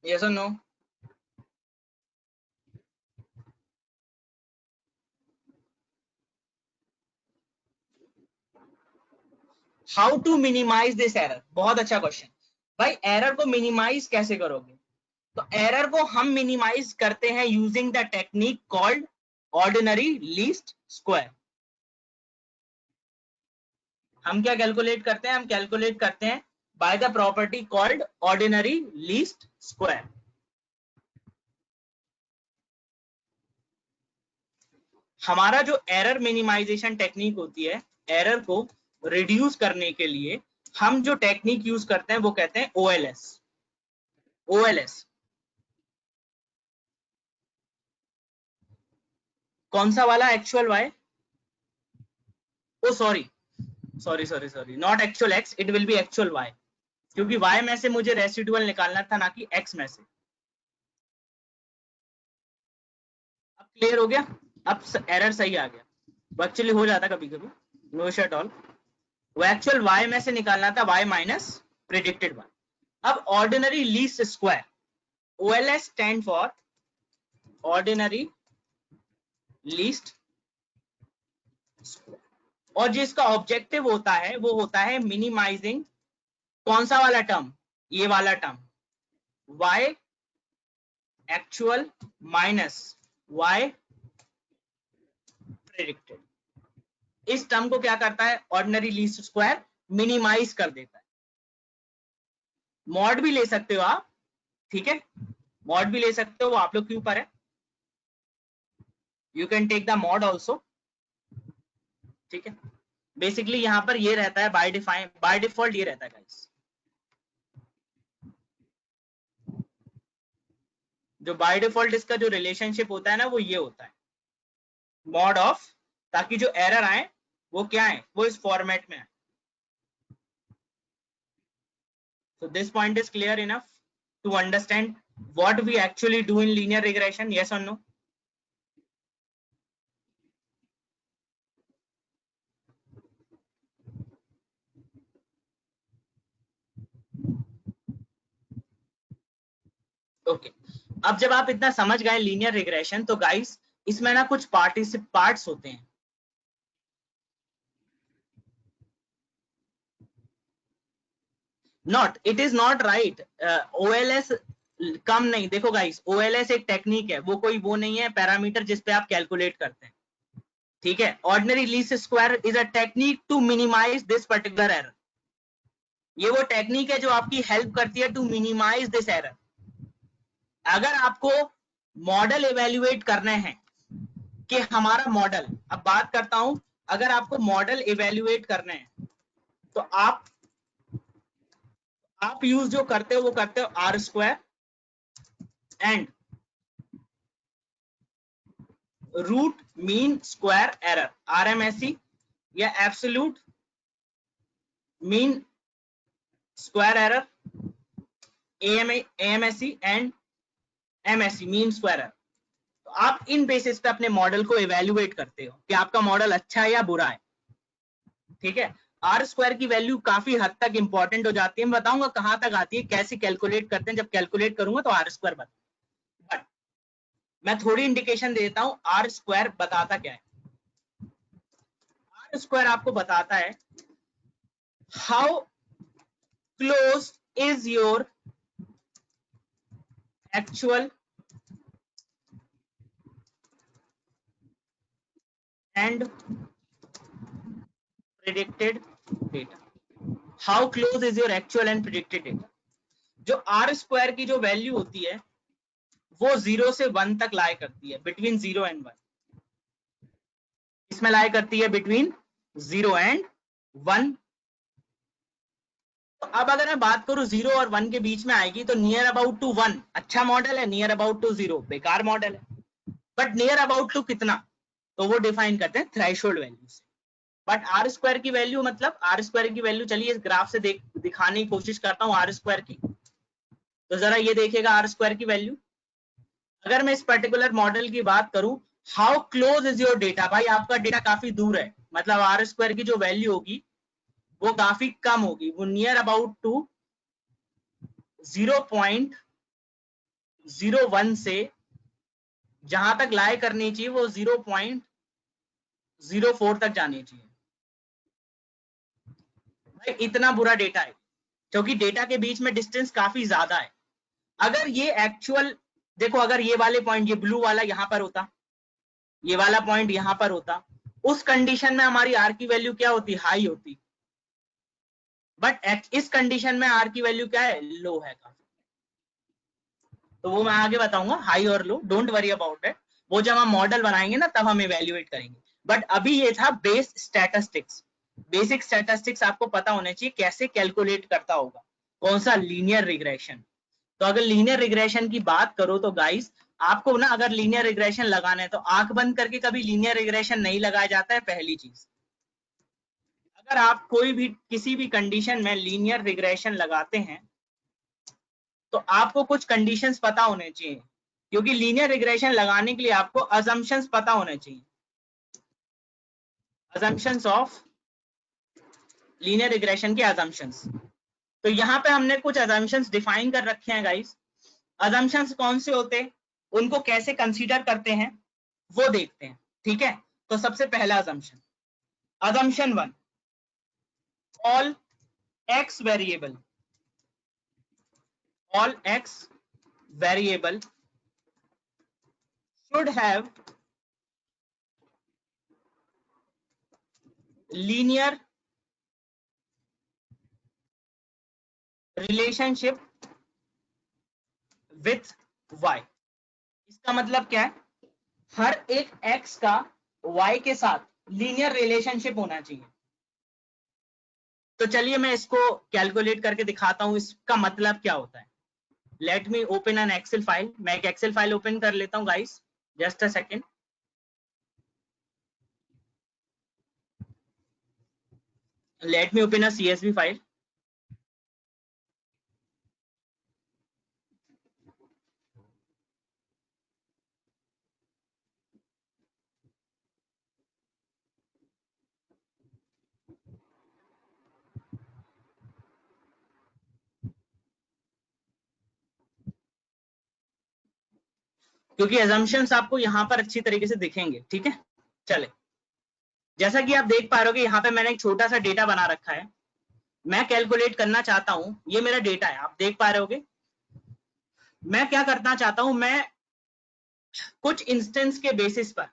यस और no. How to minimise this error, बहुत अच्छा क्वेश्चन। भाई एरर को मिनिमाइज कैसे करोगे, तो एरर को हम मिनिमाइज करते हैं using the technique called ordinary least square. हम क्या कैलकुलेट करते हैं, हम कैलकुलेट करते हैं by the property called ordinary least square. हमारा जो एरर मिनिमाइजेशन टेक्निक होती है, एरर को रिड्यूस करने के लिए हम जो टेक्निक यूज करते हैं वो कहते हैं OLS। OLS कौन सा वाला? Actual y, oh sorry not actual x, it will be actual y, क्योंकि y में से मुझे रेसिडुअल निकालना था ना कि x में से। अब क्लियर हो गया? अब एरर सही आ गया। वो एक्चुअली हो जाता कभी कभी, नो इशू एट ऑल। वो एक्चुअल y में से निकालना था y माइनस प्रेडिक्टेड y। अब ordinary least square, OLS stand for ordinary least square, और जिसका ऑब्जेक्टिव होता है वो होता है मिनिमाइजिंग कौन सा वाला टर्म? ये वाला term, y actual minus y predicted. इस टर्म को क्या करता है ऑर्डिनरी लीस्ट स्क्वायर? मिनिमाइज कर देता है। मॉड भी ले सकते हो आप, ठीक है, मॉड भी ले सकते हो, वो आप लोग के ऊपर है। You can take the mod also, ठीक है। बेसिकली यहां पर ये रहता है बाय डिफॉल्ट ये रहता है गाइस, जो बाय डिफॉल्ट इसका जो रिलेशनशिप होता है ना वो ये होता है मॉड ऑफ, ताकि जो एरर आए वो क्या है, वो इस फॉर्मेट में आए। So this point is clear enough to understand what we actually do in linear regression, yes or no? Okay. अब जब आप इतना समझ गए लीनियर रिग्रेशन, तो गाइस इसमें ना कुछ पार्ट्स होते हैं। Not, it is not right. OLS कम नहीं, देखो गाइस OLS एक टेक्निक है, वो कोई वो नहीं है पैरामीटर जिस पे आप कैलकुलेट करते हैं, ठीक है। Ordinary least square is a technique to minimise this particular error. ये वो टेक्निक है जो आपकी हेल्प करती है टू मिनिमाइज दिस एरर। अगर आपको मॉडल इवेल्युएट करने हैं कि हमारा मॉडल, अब बात करता हूं, अगर आपको मॉडल इवेल्युएट करने हैं तो आप यूज जो करते हो वो करते हो R square and root mean square error, RMSE, या absolute mean square error, AMSE and MSE mean square error. तो आप इन बेसिस पे अपने मॉडल को इवेल्युएट करते हो कि आपका मॉडल अच्छा है या बुरा है, ठीक है। आर स्क्वायर की वैल्यू काफी हद तक इंपॉर्टेंट हो जाती है, मैं बताऊंगा कहां तक आती है, कैसे कैलकुलेट करते हैं, जब कैलकुलेट करूंगा तो आर स्क्वायर बता, बट मैं थोड़ी इंडिकेशन देता हूं आर स्क्वायर बताता क्या है। आर स्क्वायर आपको बताता है how close is your actual and predicted data, how close is your actual and predicted data. जो आर स्क्वायर की जो वैल्यू होती है वो 0 से 1 तक लाई करती है, बिटवीन 0 एंड 1। इसमें लाई करती है बिटवीन 0 एंड 1। तो अब अगर मैं बात करूं 0 और 1 के बीच में आएगी तो नियर अबाउट टू 1 अच्छा मॉडल है, नियर अबाउट टू 0 बेकार मॉडल है। बट नियर अबाउट टू कितना, तो वो डिफाइन करते हैं थ्रेशोल्ड वैल्यू से। बट आर स्क्वायर की वैल्यू, मतलब आर स्क्वायर की वैल्यू, चलिए इस ग्राफ से दिखाने की कोशिश करता हूं आर स्क्वायर की। तो जरा ये देखिएगा आर स्क्वायर की वैल्यू, अगर मैं इस पर्टिकुलर मॉडल की बात करूं, how close is your data, भाई आपका डेटा काफी दूर है, मतलब आर स्क्वायर की जो वैल्यू होगी वो काफी कम होगी, वो नियर अबाउट टू 0.01 से जहां तक लाई करनी चाहिए वो 0.04 तक जानी चाहिए। भाई इतना बुरा डेटा है, क्योंकि डेटा के बीच में डिस्टेंस काफी ज्यादा है। अगर ये एक्चुअल, देखो अगर ये वाले पॉइंट, ये ब्लू वाला यहां पर होता, ये वाला पॉइंट यहां पर होता, उस कंडीशन में हमारी आर की वैल्यू क्या होती, हाई होती। बट इस कंडीशन में आर की वैल्यू क्या है, लो है काफी। तो वो मैं आगे बताऊंगा, हाई और लो, डोंट वरी अबाउट इट। वो जब हम मॉडल बनाएंगे ना तब हम इवेल्युएट करेंगे। बट अभी ये था बेस स्टैटिस्टिक्स। बेसिक स्टैटिस्टिक्स आपको पता होने चाहिए कैसे कैलकुलेट करता होगा, कौन सा लीनियर रिग्रेशन। तो अगर लीनियर रिग्रेशन की बात करो तो गाइस आपको ना अगर लीनियर रिग्रेशन लगाना है तो आंख बंद करके कभी लीनियर रिग्रेशन नहीं लगाया जाता है। पहली चीज, अगर आप कोई भी किसी भी कंडीशन में लीनियर रिग्रेशन लगाते हैं तो आपको कुछ कंडीशंस पता होने चाहिए, क्योंकि लीनियर रिग्रेशन लगाने के लिए आपको अजम्पशंस पता होने चाहिए। अजम्पशंस ऑफ लीनियर रिग्रेशन के अजम्पशंस। तो यहाँ पे हमने कुछ अजम्पशंस डिफाइन कर रखे हैं गाइस। अजम्पशंस कौन से होते हैं, उनको कैसे कंसीडर करते हैं वो देखते हैं, ठीक है। तो सबसे पहला assumption, assumption 1, all x variable should have linear relationship with y। इसका मतलब क्या है, हर एक x का y के साथ लीनियर रिलेशनशिप होना चाहिए। तो चलिए मैं इसको कैलकुलेट करके दिखाता हूं इसका मतलब क्या होता है। Let me open an Excel file. मैं एक एक्सेल फाइल ओपन कर लेता हूं guys, just a second. Let me open a CSV file. क्योंकि assumptions आपको यहाँ पर अच्छी तरीके से दिखेंगे, ठीक है। चले, जैसा कि आप देख पा रहे हो यहाँ पे मैंने एक छोटा सा डेटा बना रखा है। मैं कैलकुलेट करना चाहता हूं, ये मेरा डेटा है, आप देख पा रहे होगे। मैं क्या करना चाहता हूं, मैं कुछ इंस्टेंस के बेसिस पर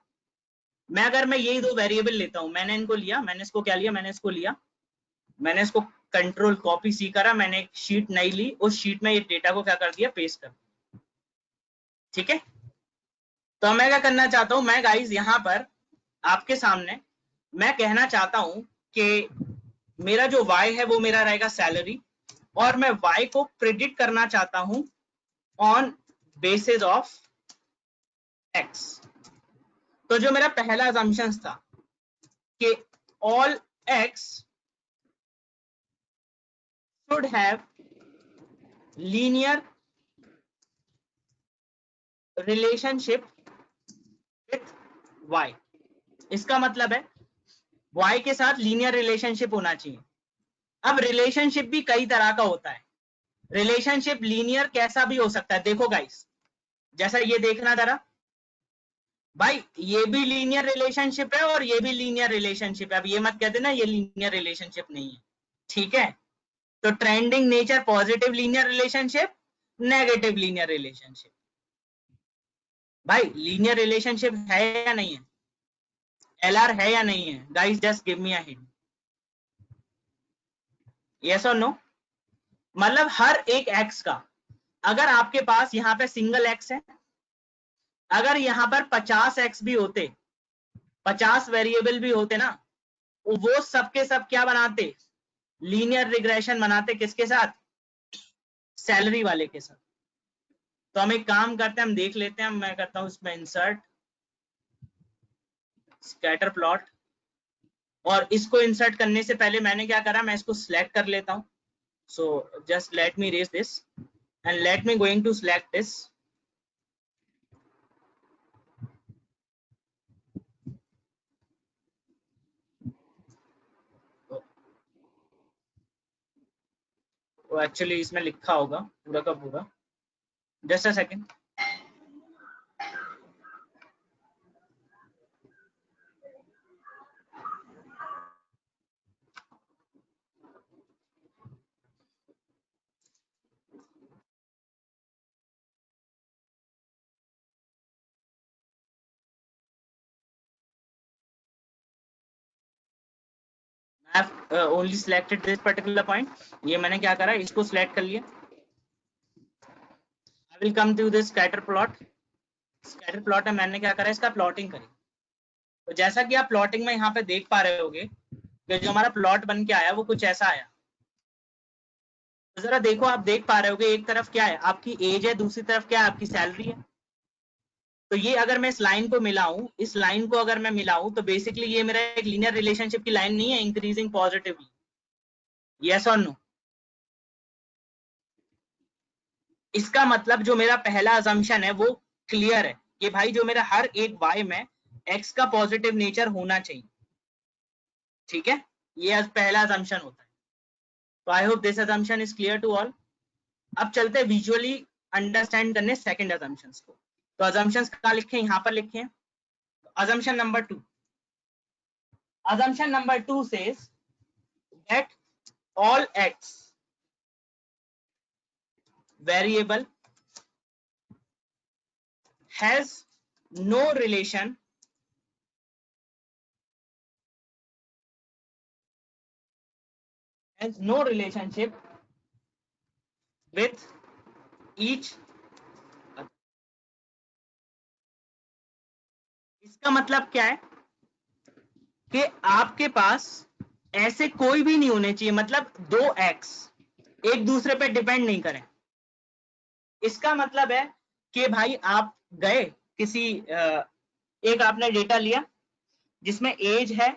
मैं अगर मैं यही दो वेरिएबल लेता हूं, मैंने इनको लिया, मैंने इसको क्या लिया, मैंने इसको लिया, मैंने इसको कंट्रोल कॉपी सी करा, मैंने एक शीट नई ली, उस शीट में ये डेटा को क्या कर दिया, पेस्ट कर दिया, ठीक है। तो मैं क्या करना चाहता हूं, मैं गाइस यहाँ पर आपके सामने मैं कहना चाहता हूं कि मेरा जो y है वो मेरा रहेगा सैलरी, और मैं y को प्रिडिक्ट करना चाहता हूं ऑन बेसिस ऑफ x। तो जो मेरा पहला assumption था कि all x should have linear relationship with y। इसका मतलब है y के साथ लीनियर रिलेशनशिप होना चाहिए। अब रिलेशनशिप भी कई तरह का होता है। रिलेशनशिप लीनियर कैसा भी हो सकता है, देखो गाइस, जैसा ये देखना जरा भाई, ये भी लीनियर रिलेशनशिप है और ये भी लीनियर रिलेशनशिप है। अब ये मत कह देना ये लीनियर रिलेशनशिप नहीं है, ठीक है। तो trending nature positive linear relationship, negative linear relationship. भाई लीनियर रिलेशनशिप है या नहीं है, LR है या नहीं है guys, just give me a hint, yes और नो। मतलब हर एक x का, अगर आपके पास यहाँ पे सिंगल x है, अगर यहाँ पर 50x भी होते, 50 वेरिएबल भी होते ना, वो सब के सब क्या बनाते, लीनियर रिग्रेशन बनाते, किसके साथ, सैलरी वाले के साथ। तो हम एक काम करते हैं, हम देख लेते हैं, मैं करता हूं इसमें इंसर्ट स्कैटर प्लॉट, और इसको इंसर्ट करने से पहले मैंने क्या करा, मैं इसको सिलेक्ट कर लेता हूं। So just let me raise this and let me going to select this. तो एक्चुअली इसमें लिखा होगा पूरा का पूरा, just a second. I have only selected this particular point। ये मैंने क्या करा, इसको सिलेक्ट कर लिया। I will come to this scatter plot। Scatter plot में मैंने क्या करा, इसका प्लॉटिंग करी। तो जैसा कि आप प्लॉटिंग में यहाँ पे देख पा रहे होगे कि जो हमारा प्लॉट बन के आया वो कुछ ऐसा आया। तो जरा देखो, आप देख पा रहे होगे एक तरफ क्या है, आपकी एज है, दूसरी तरफ क्या है, आपकी सैलरी है। तो ये अगर मैं इस लाइन को मिलाऊं, इस लाइन को अगर मैं मिलाऊं, तो बेसिकली ये मेरा एक लीनियर रिलेशनशिप की लाइन नहीं है, इंक्रीजिंग पॉजिटिवली। यस और नो? इसका मतलब जो मेरा पहला अजम्पशन है वो क्लियर है कि भाई जो मेरा हर एक y में x का पॉजिटिव नेचर होना चाहिए। ठीक है, ये पहला अजम्पशन होता है। तो I hope this assumption is clear to all. अब चलते हैं विजुअली अंडरस्टैंड करने सेकंड अजम्पशंस को। तो अजम्पशंस कहाँ लिखे हैं, यहाँ पर लिखे हैं। Assumption number 2, assumption number 2 says that all x variable has no relation relationship with each other. इसका मतलब क्या है कि आपके पास ऐसे कोई भी नहीं होने चाहिए, मतलब दो x एक दूसरे पे डिपेंड नहीं करें। इसका मतलब है कि भाई आप गए किसी एक आपने डेटा लिया जिसमें एज है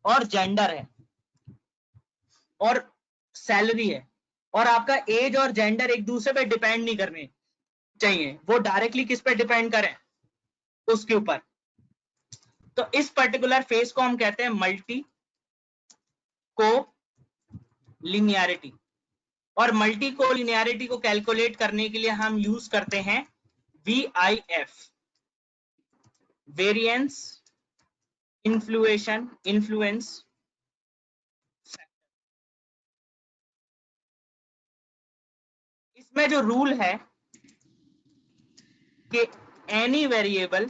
और जेंडर है और सैलरी है, और आपका एज और जेंडर एक दूसरे पे डिपेंड नहीं करने चाहिए, वो डायरेक्टली किस पे डिपेंड करें, उसके ऊपर। तो इस पर्टिकुलर फेस को हम कहते हैं मल्टी को लिनियरिटी। और मल्टी को लिनियरिटी को कैलकुलेट करने के लिए हम यूज करते हैं VIF, वेरिएंस इन्फ्लुएंस। इसमें जो रूल है कि एनी वेरिएबल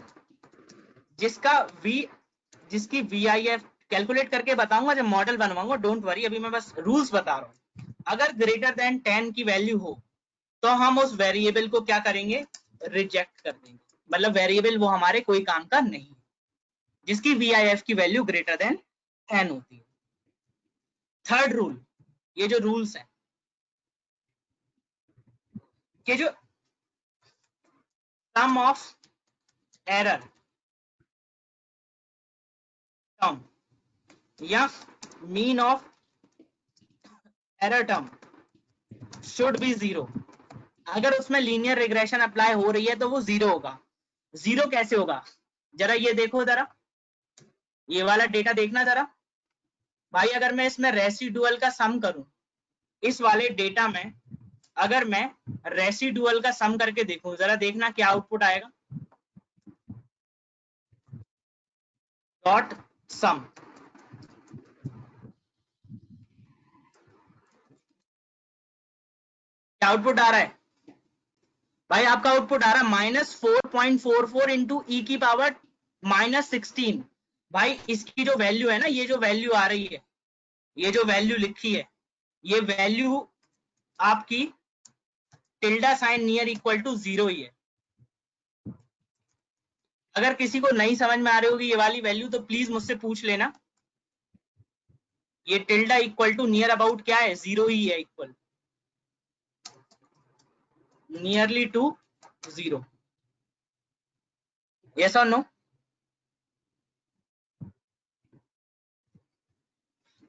जिसकी VIF कैलकुलेट करके बताऊंगा जब मॉडल बनवाऊंगा, डोंट वरी, अभी मैं बस रूल्स बता रहा हूं। अगर ग्रेटर देन 10 की वैल्यू हो तो हम उस वेरिएबल को क्या करेंगे, रिजेक्ट कर देंगे। मतलब वेरिएबल वो हमारे कोई काम का नहीं है जिसकी VIF की वैल्यू ग्रेटर देन 10 होती है। थर्ड रूल, ये जो रूल्स है कि जो सम ऑफ एरर टर्म या mean of error term should be zero. अगर उसमें लीनियर रिग्रेशन अप्लाई हो रही है तो वो जीरो होगा। जीरो कैसे होगा, जरा ये देखो, जरा ये वाला डेटा देखना जरा भाई। अगर मैं इसमें रेसिडुअल का सम करूं, इस वाले डेटा में अगर मैं रेसिडुअल का सम करके देखूं, जरा देखना क्या आउटपुट आएगा। डॉट सम, क्या आउटपुट आ रहा है भाई? आपका आउटपुट आ रहा है -4.44 इंटू ई की पावर -16। भाई इसकी जो वैल्यू है ना, ये जो वैल्यू आ रही है, ये जो वैल्यू लिखी है, ये वैल्यू आपकी tilde sign near equal to zero ही है। अगर किसी को नहीं समझ में आ रही होगी ये वाली वैल्यू तो प्लीज मुझसे पूछ लेना। ये tilde equal to near about क्या है, जीरो ही है, equal nearly to zero. Yes और नो?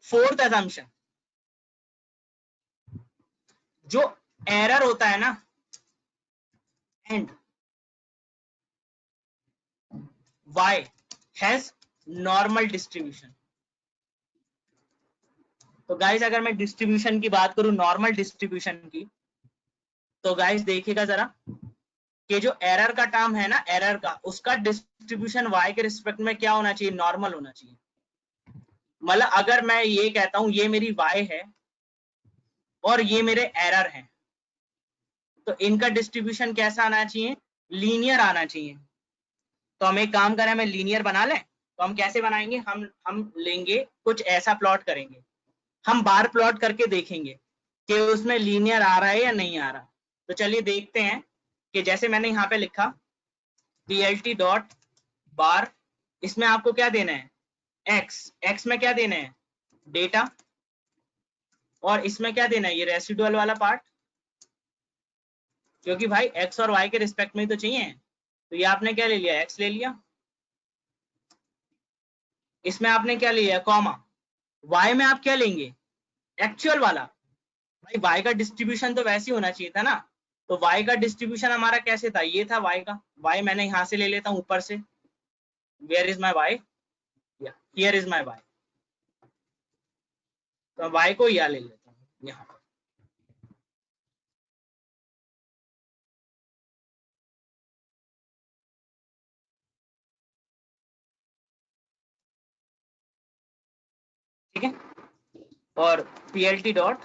फोर्थ असम्पशन, जो एरर होता है ना and y has normal distribution. तो गाइस अगर मैं डिस्ट्रीब्यूशन की बात करूं, नॉर्मल डिस्ट्रीब्यूशन की, तो गाइस देखिएगा जरा कि जो एरर का टर्म है ना, एरर का, उसका डिस्ट्रीब्यूशन y के रिस्पेक्ट में क्या होना चाहिए, नॉर्मल होना चाहिए। मतलब अगर मैं ये कहता हूं ये मेरी y है और ये मेरे एरर हैं, तो इनका डिस्ट्रीब्यूशन कैसा आना चाहिए, लीनियर आना चाहिए। तो हम एक काम करें, हमें लीनियर बना लें। तो हम कैसे बनाएंगे, हम लेंगे कुछ ऐसा प्लॉट करेंगे, हम बार प्लॉट करके देखेंगे कि उसमें लीनियर आ रहा है या नहीं आ रहा। तो चलिए देखते हैं कि जैसे मैंने यहाँ पे लिखा PLT डॉट बार, इसमें आपको क्या देना है, x में क्या देना है, डेटा, और इसमें क्या देना है, ये रेसिडुअल वाला पार्ट, क्योंकि भाई x और y के रिस्पेक्ट में तो चाहिए, तो ये आपने क्या ले लिया, x ले लिया, इसमें आपने क्या लिया, कॉमा, y में आप क्या लेंगे, एक्चुअल वाला, भाई y का डिस्ट्रीब्यूशन तो वैसे ही होना चाहिए था ना, तो y का डिस्ट्रीब्यूशन हमारा कैसे था, ये था y का, y मैंने यहां से ले लेता हूं ऊपर से, where is my y, here is my y, तो y को यहाँ ले लेता हूँ यहाँ पर, ठीक है, और PLT डॉट,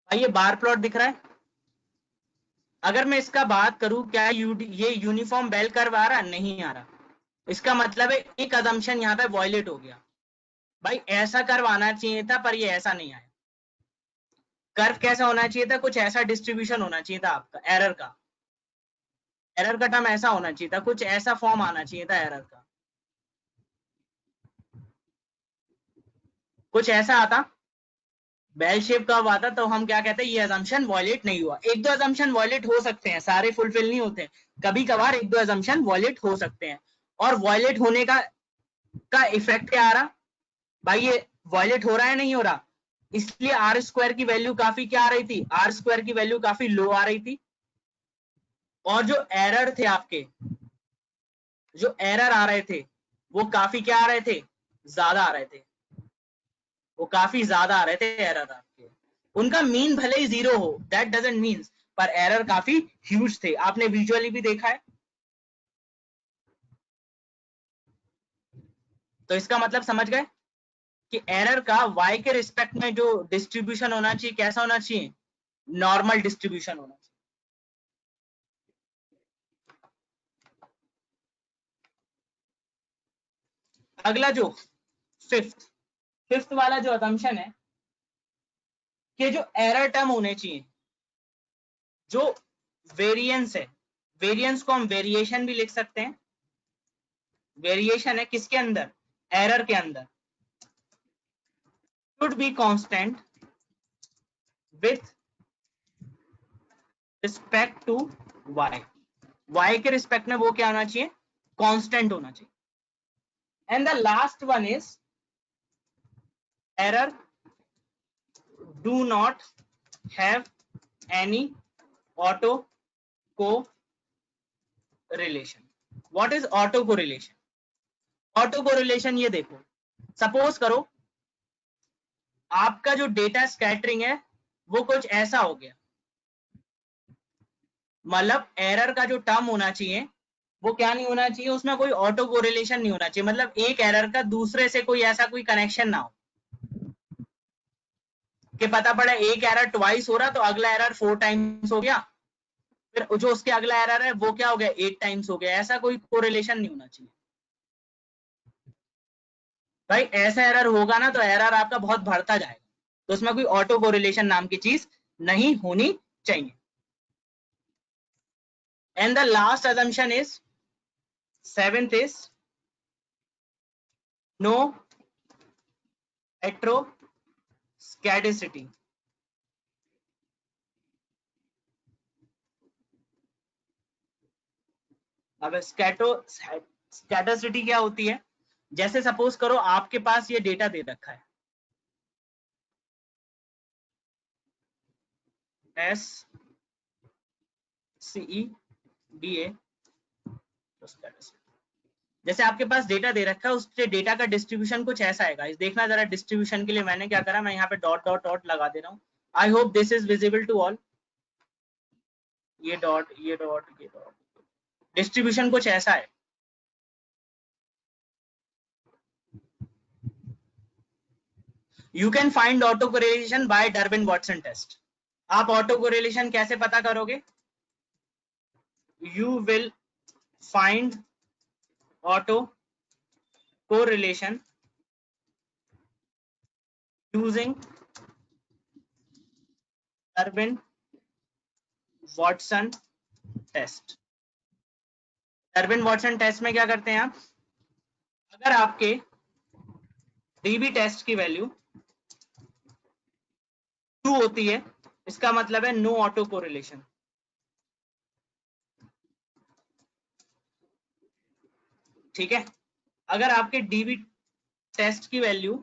ये बार प्लॉट दिख रहा है, अगर मैं इसका बात करूं, क्या ये यूनिफॉर्म बेल कर्व आ रहा, नहीं आ रहा, इसका मतलब है एक अजम्पशन यहाँ पे वॉयलेट हो गया, भाई ऐसा कर्व आना चाहिए था पर ये ऐसा नहीं आया, कर्व कैसा होना चाहिए था, कुछ ऐसा डिस्ट्रीब्यूशन होना चाहिए था आपका, एरर का टर्म ऐसा होना चाहिए था, कुछ ऐसा फॉर्म आना चाहिए था एरर का, कुछ ऐसा आता, बेल शेप कर्व आता, तो हम क्या कहते हैं, ये अजम्पशन वॉयलेट नहीं हुआ, एक दो अजम्पशन वॉयलेट हो सकते हैं, सारे फुलफिल नहीं होते, कभी कभार एक दो अजम्पशन वॉयलेट हो सकते हैं, और वॉयलेट होने का इफेक्ट क्या आ रहा, भाई ये वॉयलेट हो रहा है, नहीं हो रहा, इसलिए आर स्क्वायर की वैल्यू काफी क्या आ रही थी, आर स्क्वायर की वैल्यू काफी लो आ रही थी, और जो एरर थे आपके, जो एरर आ रहे थे वो काफी क्या आ रहे थे, ज्यादा आ रहे थे, वो काफी ज्यादा आ रहे थे एरर आपके, उनका मीन भले ही 0 हो, दैट डजंट मीन, पर एरर काफी ह्यूज थे, आपने विजुअली भी देखा है, तो इसका मतलब समझ गए कि एरर का y के रिस्पेक्ट में जो डिस्ट्रीब्यूशन होना चाहिए, कैसा होना चाहिए, नॉर्मल डिस्ट्रीब्यूशन होना चाहिए। अगला जो फिफ्थ वाला जो असम्पशन है कि जो एरर टर्म होने चाहिए, जो वेरिएंस है, वेरिएंस को हम वेरिएशन भी लिख सकते हैं, वेरिएशन है किसके अंदर, एरर के अंदर, should be constant with respect to y, y के रिस्पेक्ट में वो क्या होना चाहिए, कांस्टेंट होना चाहिए, and the last one is error do not have any auto correlation. What is auto correlation? Auto correlation ये देखो, सपोज करो आपका जो डेटा स्कैटरिंग है वो कुछ ऐसा हो गया, मतलब एरर का जो टर्म होना चाहिए वो क्या नहीं होना चाहिए, उसमें कोई ऑटो कोरिलेशन नहीं होना चाहिए, मतलब एक एरर का दूसरे से कोई ऐसा कोई कनेक्शन ना हो कि पता पड़ा एक एरर ट्वाइस हो रहा तो अगला एरर 4 टाइम्स हो गया, फिर जो उसके अगला एरर है वो क्या हो गया 8 टाइम्स हो गया, ऐसा कोई कोरिलेशन नहीं होना चाहिए, भाई ऐसा एरर होगा ना तो एरर आपका बहुत बढ़ता जाएगा, तो उसमें कोई ऑटो कोरिलेशन नाम की चीज नहीं होनी चाहिए, and the last assumption is seventh is no heteroscedasticity. अब स्कैटोसिटी क्या होती है, जैसे सपोज करो आपके पास ये डेटा दे रखा है SCEDA, जैसे आपके पास डेटा दे रखा है, उसके डेटा का डिस्ट्रीब्यूशन कुछ ऐसा है गाइस, देखना जरा डिस्ट्रीब्यूशन के लिए मैंने क्या करा, मैं यहाँ पे डॉट डॉट डॉट लगा दे रहा हूँ, I hope this is visible to all, ये डॉट ये डॉट ये डॉट, डिस्ट्रीब्यूशन कुछ ऐसा है, you can find autocorrelation by Durbin Watson test, आप ऑटो कोरिलेशन कैसे पता करोगे, you will find autocorrelation using Darwin Watson test. Darwin Watson test में क्या करते हैं आप, अगर आपके डीबी टेस्ट की वैल्यू 2 होती है, इसका मतलब है नो ऑटो कोरिलेशन। ठीक है, अगर आपके डीबी टेस्ट की वैल्यू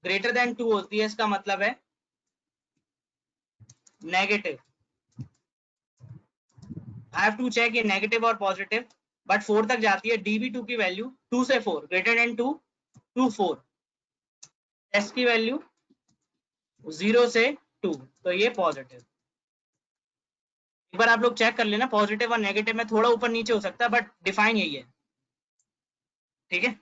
ग्रेटर देन 2 होती है, इसका मतलब है negative. I have to check ये नेगेटिव और पॉजिटिव, बट 4 तक जाती है। db2 की वैल्यू 2 से 4 ग्रेटर देन 2 टू 4, टेस्ट की वैल्यू 0 से 2, तो ये पॉजिटिव। एक बार आप लोग चेक कर लेना, पॉजिटिव और नेगेटिव में थोड़ा ऊपर नीचे हो सकता है, बट डिफाइन यही है। ठीक है,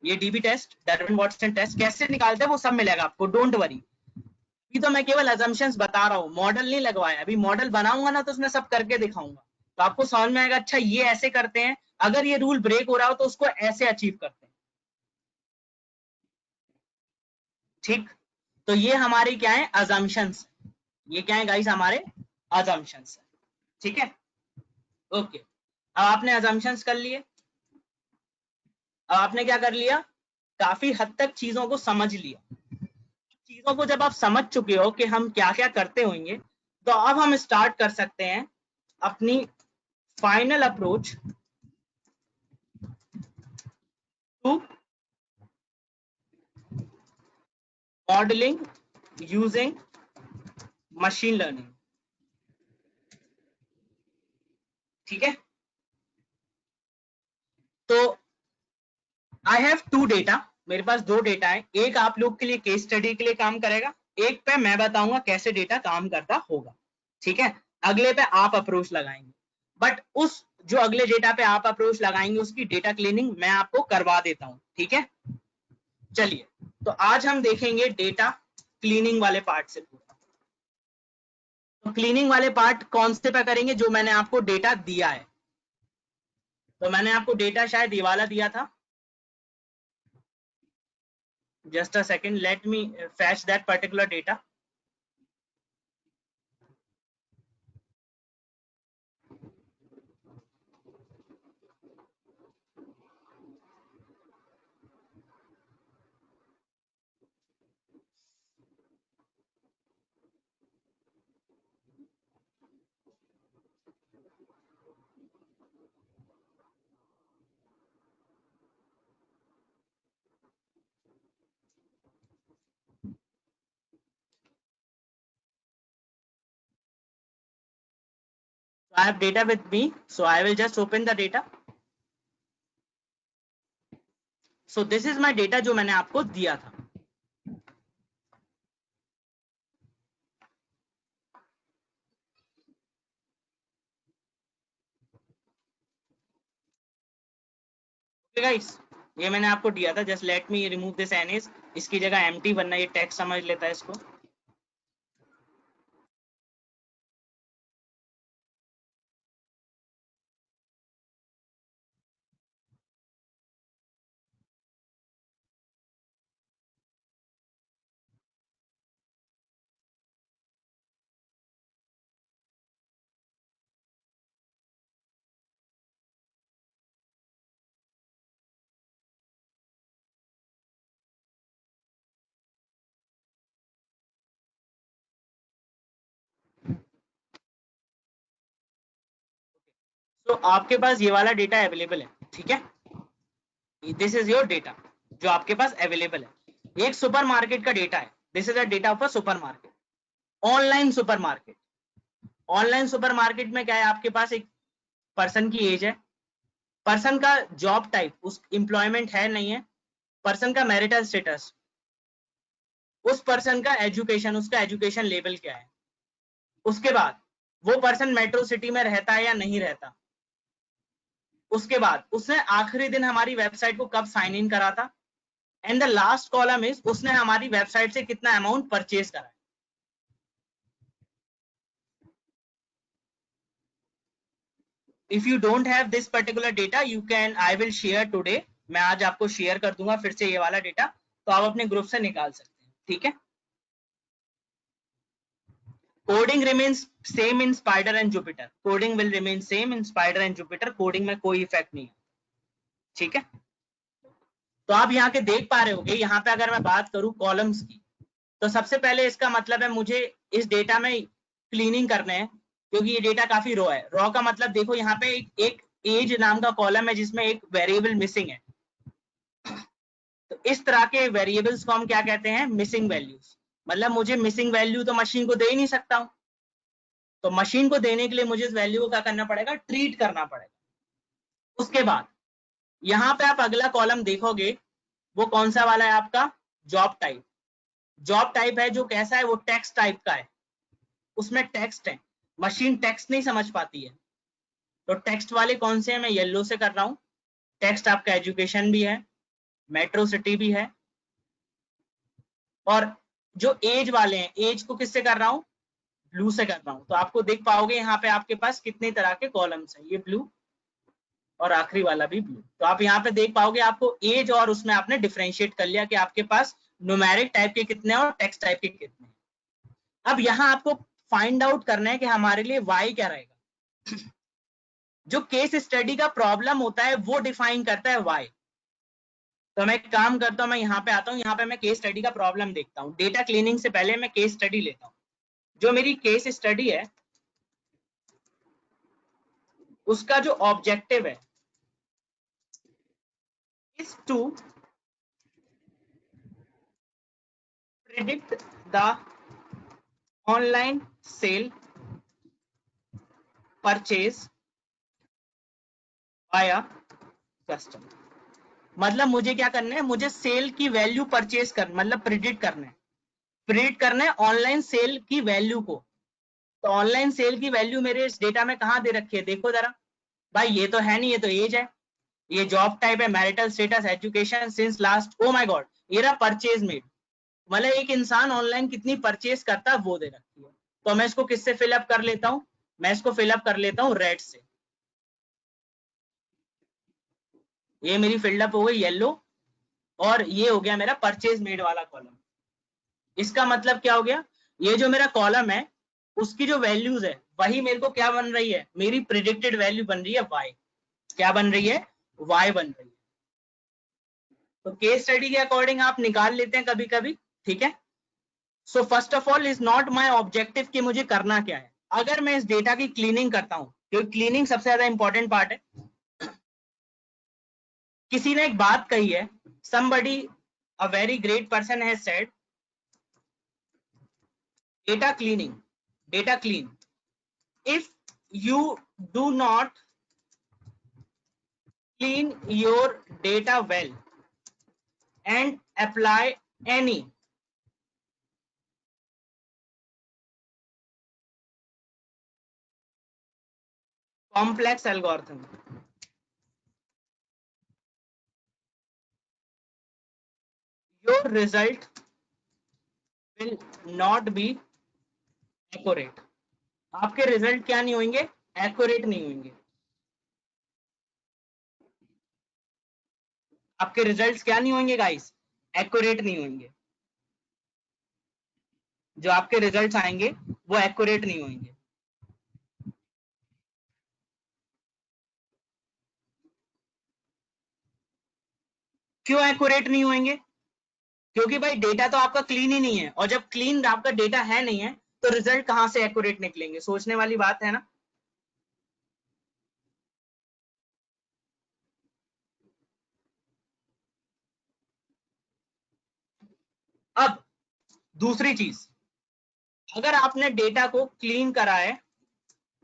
ये DB test, Darwin Watson test कैसे निकालते हैं वो सब मिलेगा आपको, डोंट वरी। अभी तो मैं केवल अजम्पशंस बता रहा हूँ, मॉडल नहीं लगवाया। अभी मॉडल बनाऊंगा ना तो उसमें सब करके दिखाऊंगा, तो आपको समझ में आएगा अच्छा ये ऐसे करते हैं, अगर ये रूल ब्रेक हो रहा हो तो उसको ऐसे अचीव करते हैं। ठीक, तो ये हमारी क्या है, अजम्पशंस। ये क्या है गाइस, हमारे अजम्पशंस। ठीक है, ओके। अब आपने अजम्पशंस कर लिए, अब आपने क्या कर लिया, काफी हद तक चीजों को समझ लिया। चीजों को जब आप समझ चुके हो कि हम क्या क्या करते होंगे, तो अब हम स्टार्ट कर सकते हैं अपनी final approach to modelling using machine learning. ठीक है, तो आई हैव 2 डेटा, मेरे पास 2 डेटा है। एक आप लोग के लिए केस स्टडी के लिए काम करेगा, एक पे मैं बताऊंगा कैसे डेटा काम करता होगा। ठीक है, अगले पे आप अप्रोच लगाएंगे, बट उस जो अगले डेटा पे आप अप्रोच लगाएंगे उसकी डेटा क्लीनिंग मैं आपको करवा देता हूं। ठीक है, चलिए, तो आज हम देखेंगे डेटा क्लीनिंग वाले पार्ट से पूरा। तो क्लीनिंग वाले पार्ट कौन से पे करेंगे, जो मैंने आपको डेटा दिया है। तो मैंने आपको डेटा शायद ये वाला दिया था, just a second, let me fetch that particular data. So I have data with me, so I will just open the data. So this is my data जो मैंने आपको दिया था। Okay guys, ये मैंने आपको दिया था। Just let me remove this NS, इसकी जगह एम्प्टी, वरना ये टेक्स्ट समझ लेता है इसको। तो आपके पास ये वाला डेटा अवेलेबल है। ठीक है, दिस इज योर डेटा जो आपके पास अवेलेबल है। एक सुपरमार्केट का डेटा है, this is a data of a supermarket, online supermarket. Online supermarket में क्या है, आपके पास एक पर्सन की एज है, पर्सन का जॉब टाइप, उस एम्प्लॉयमेंट है नहीं है, पर्सन का मैरिटल स्टेटस, उस पर्सन का एजुकेशन, उसका एजुकेशन लेवल क्या है, उसके बाद वो पर्सन मेट्रो सिटी में रहता है या नहीं रहता, उसके बाद उसने आखिरी दिन हमारी वेबसाइट को कब साइन इन करा था, and the last column is उसने हमारी वेबसाइट से कितना अमाउंट परचेज करा है। If you don't have this particular data, you can, I will share today, मैं आज आपको शेयर कर दूंगा फिर से ये वाला डेटा, तो आप अपने ग्रुप से निकाल सकते हैं। ठीक है, coding remains same in spider and Jupiter, coding will remain same in spider and Jupiter, coding में कोई इफेक्ट नहीं है, ठीक है। तो आप यहाँ के देख पा रहे होगे, यहाँ पे अगर मैं बात करूं कॉलम्स की, तो सबसे पहले इसका मतलब है मुझे इस डेटा में क्लीनिंग करने हैं, क्योंकि ये डेटा काफी रॉ है। रॉ का मतलब देखो यहाँ पे एक एज नाम का कॉलम है जिसमें एक वेरिएबल मिसिंग है। तो इस तरह के वेरिएबल्स को हम क्या कहते हैं, मिसिंग वैल्यूज। मतलब मुझे मिसिंग वैल्यू तो मशीन को दे ही नहीं सकता हूं, तो मशीन को देने के लिए मुझे इस वैल्यू को क्या करना पड़ेगा, ट्रीट करना पड़ेगा। उसके बाद यहाँ पे आप अगला कॉलम देखोगे, वो कौन सा वाला है आपका, जॉब टाइप। जॉब टाइप है जो कैसा है, वो टेक्स्ट टाइप का है, उसमें टेक्स्ट है। मशीन टेक्स्ट नहीं समझ पाती है, तो टेक्स्ट वाले कौन से हैं, मैं येलो से कर रहा हूं। टेक्स्ट आपका एजुकेशन भी है, मेट्रो सिटी भी है, और जो एज वाले हैं, एज को किससे कर रहा हूं, ब्लू से कर रहा हूं। तो आपको देख पाओगे यहाँ पे आपके पास कितने तरह के कॉलम्स हैं, ये ब्लू और आखिरी वाला भी ब्लू। तो आप यहाँ पे देख पाओगे आपको एज और उसमें आपने डिफरेंशिएट कर लिया कि आपके पास न्यूमेरिक टाइप के कितने और टेक्स्ट टाइप के कितने। अब यहाँ आपको फाइंड आउट करना है कि हमारे लिए वाई क्या रहेगा। जो केस स्टडी का प्रॉब्लम होता है वो डिफाइन करता है वाई। तो मैं एक काम करता हूं, मैं यहाँ पे आता हूँ, यहाँ पे मैं केस स्टडी का प्रॉब्लम देखता हूँ। डेटा क्लीनिंग से पहले मैं केस स्टडी लेता हूँ। जो मेरी केस स्टडी है उसका जो ऑब्जेक्टिव है is to predict the online sale purchase by a customer। मतलब मुझे क्या करना है, मुझे सेल की वैल्यू परचेज कर, मतलब प्रिडिक्ट करना है, प्रिडिक्ट करना है ऑनलाइन सेल की वैल्यू को। तो ऑनलाइन सेल की वैल्यू मेरे इस डेटा में कहाँ दे रखी है, देखो जरा भाई, ये तो है नहीं, ये तो एज है, ये जॉब टाइप है, marital status, education, since last, oh my God, ये रहा परचेज मेड। मतलब एक इंसान ऑनलाइन कितनी परचेज करता है वो दे रखी है। तो मैं इसको किससे फिलअप कर लेता हूँ, मैं इसको फिलअप कर लेता हूँ रेड से। ये मेरी फिल्डअप हो गई येलो, और ये हो गया मेरा परचेज मेड वाला कॉलम। इसका मतलब क्या हो गया, ये जो मेरा कॉलम है उसकी जो वैल्यूज है वही मेरे को क्या बन रही है, मेरी प्रिडिक्टेड वैल्यू बन रही है वाई। क्या बन रही है, वाई बन रही है। तो केस स्टडी के अकॉर्डिंग आप निकाल लेते हैं कभी कभी, ठीक है। So first of all is not my objective कि मुझे करना क्या है। अगर मैं इस डेटा की क्लीनिंग करता हूं, क्योंकि क्लीनिंग सबसे ज्यादा इंपॉर्टेंट पार्ट है। किसी ने एक बात कही है, somebody a very great person has said, data clean, if you do not clean your data well and apply any complex algorithm, your result will not be accurate। आपके रिजल्ट क्या नहीं होंगे, एक्यूरेट नहीं होंगे। आपके रिजल्ट्स क्या नहीं होंगे गाइस, एक्यूरेट नहीं होंगे। जो आपके रिजल्ट्स आएंगे वो एक्यूरेट नहीं होंगे। क्यों एक्यूरेट नहीं होंगे, क्योंकि भाई डेटा तो आपका क्लीन ही नहीं है, और जब क्लीन आपका डेटा है नहीं है तो रिजल्ट कहां से एक्यूरेट निकलेंगे, सोचने वाली बात है ना। अब दूसरी चीज, अगर आपने डेटा को क्लीन करा है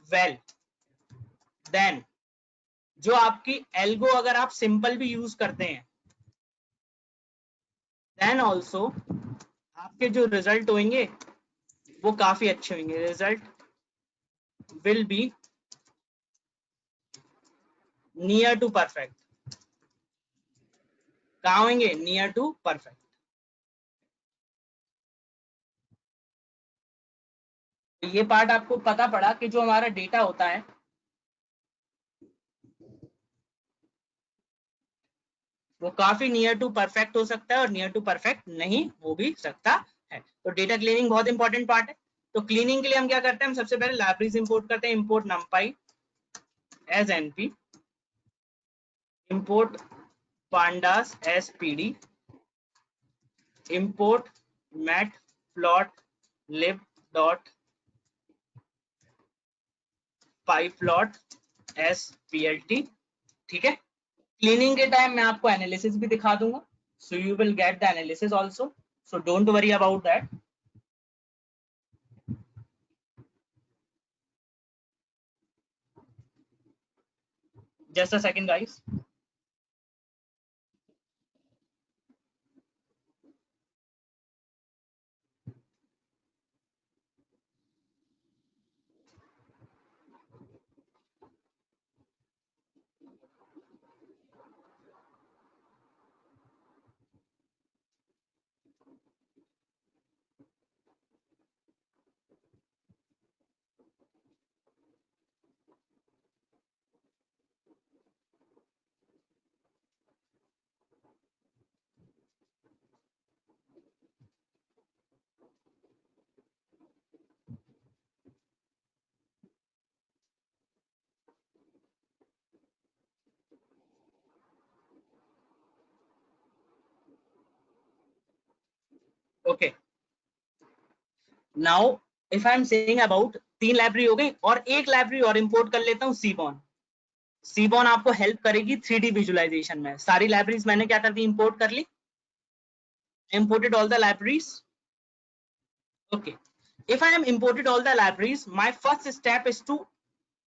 वेल, देन जो आपकी एल्गो अगर आप सिंपल भी यूज करते हैं, देन ऑल्सो आपके जो रिजल्ट होंगे वो काफी अच्छे होंगे। Result will be near to perfect. कहाँ होंगे, नियर टू परफेक्ट। ये पार्ट आपको पता पड़ा कि जो हमारा डेटा होता है वो काफी नियर टू परफेक्ट हो सकता है और नियर टू परफेक्ट नहीं हो भी सकता है। तो डेटा क्लीनिंग बहुत इंपॉर्टेंट पार्ट है। तो क्लीनिंग के लिए हम क्या करते हैं, हम सबसे पहले लाइब्रेरीज इंपोर्ट करते हैं, import numpy as np, import pandas as pd, import matplotlib.pyplot as plt। ठीक है, क्लीनिंग के टाइम मैं आपको एनालिसिस भी दिखा दूंगा, so you will get the analysis also, so don't worry about that. Just a second guys. Okay, now if I am saying about 3 library हो गई और एक लाइब्रेरी और इंपोर्ट कर लेता हूँ, सीबॉन। सीबॉन आपको हेल्प करेगी 3D विजुअलाइजेशन में। सारी लाइब्रेरीज मैंने क्या कर दी, इंपोर्ट कर ली, imported all the libraries। okay, if I am imported all the libraries, my first step is to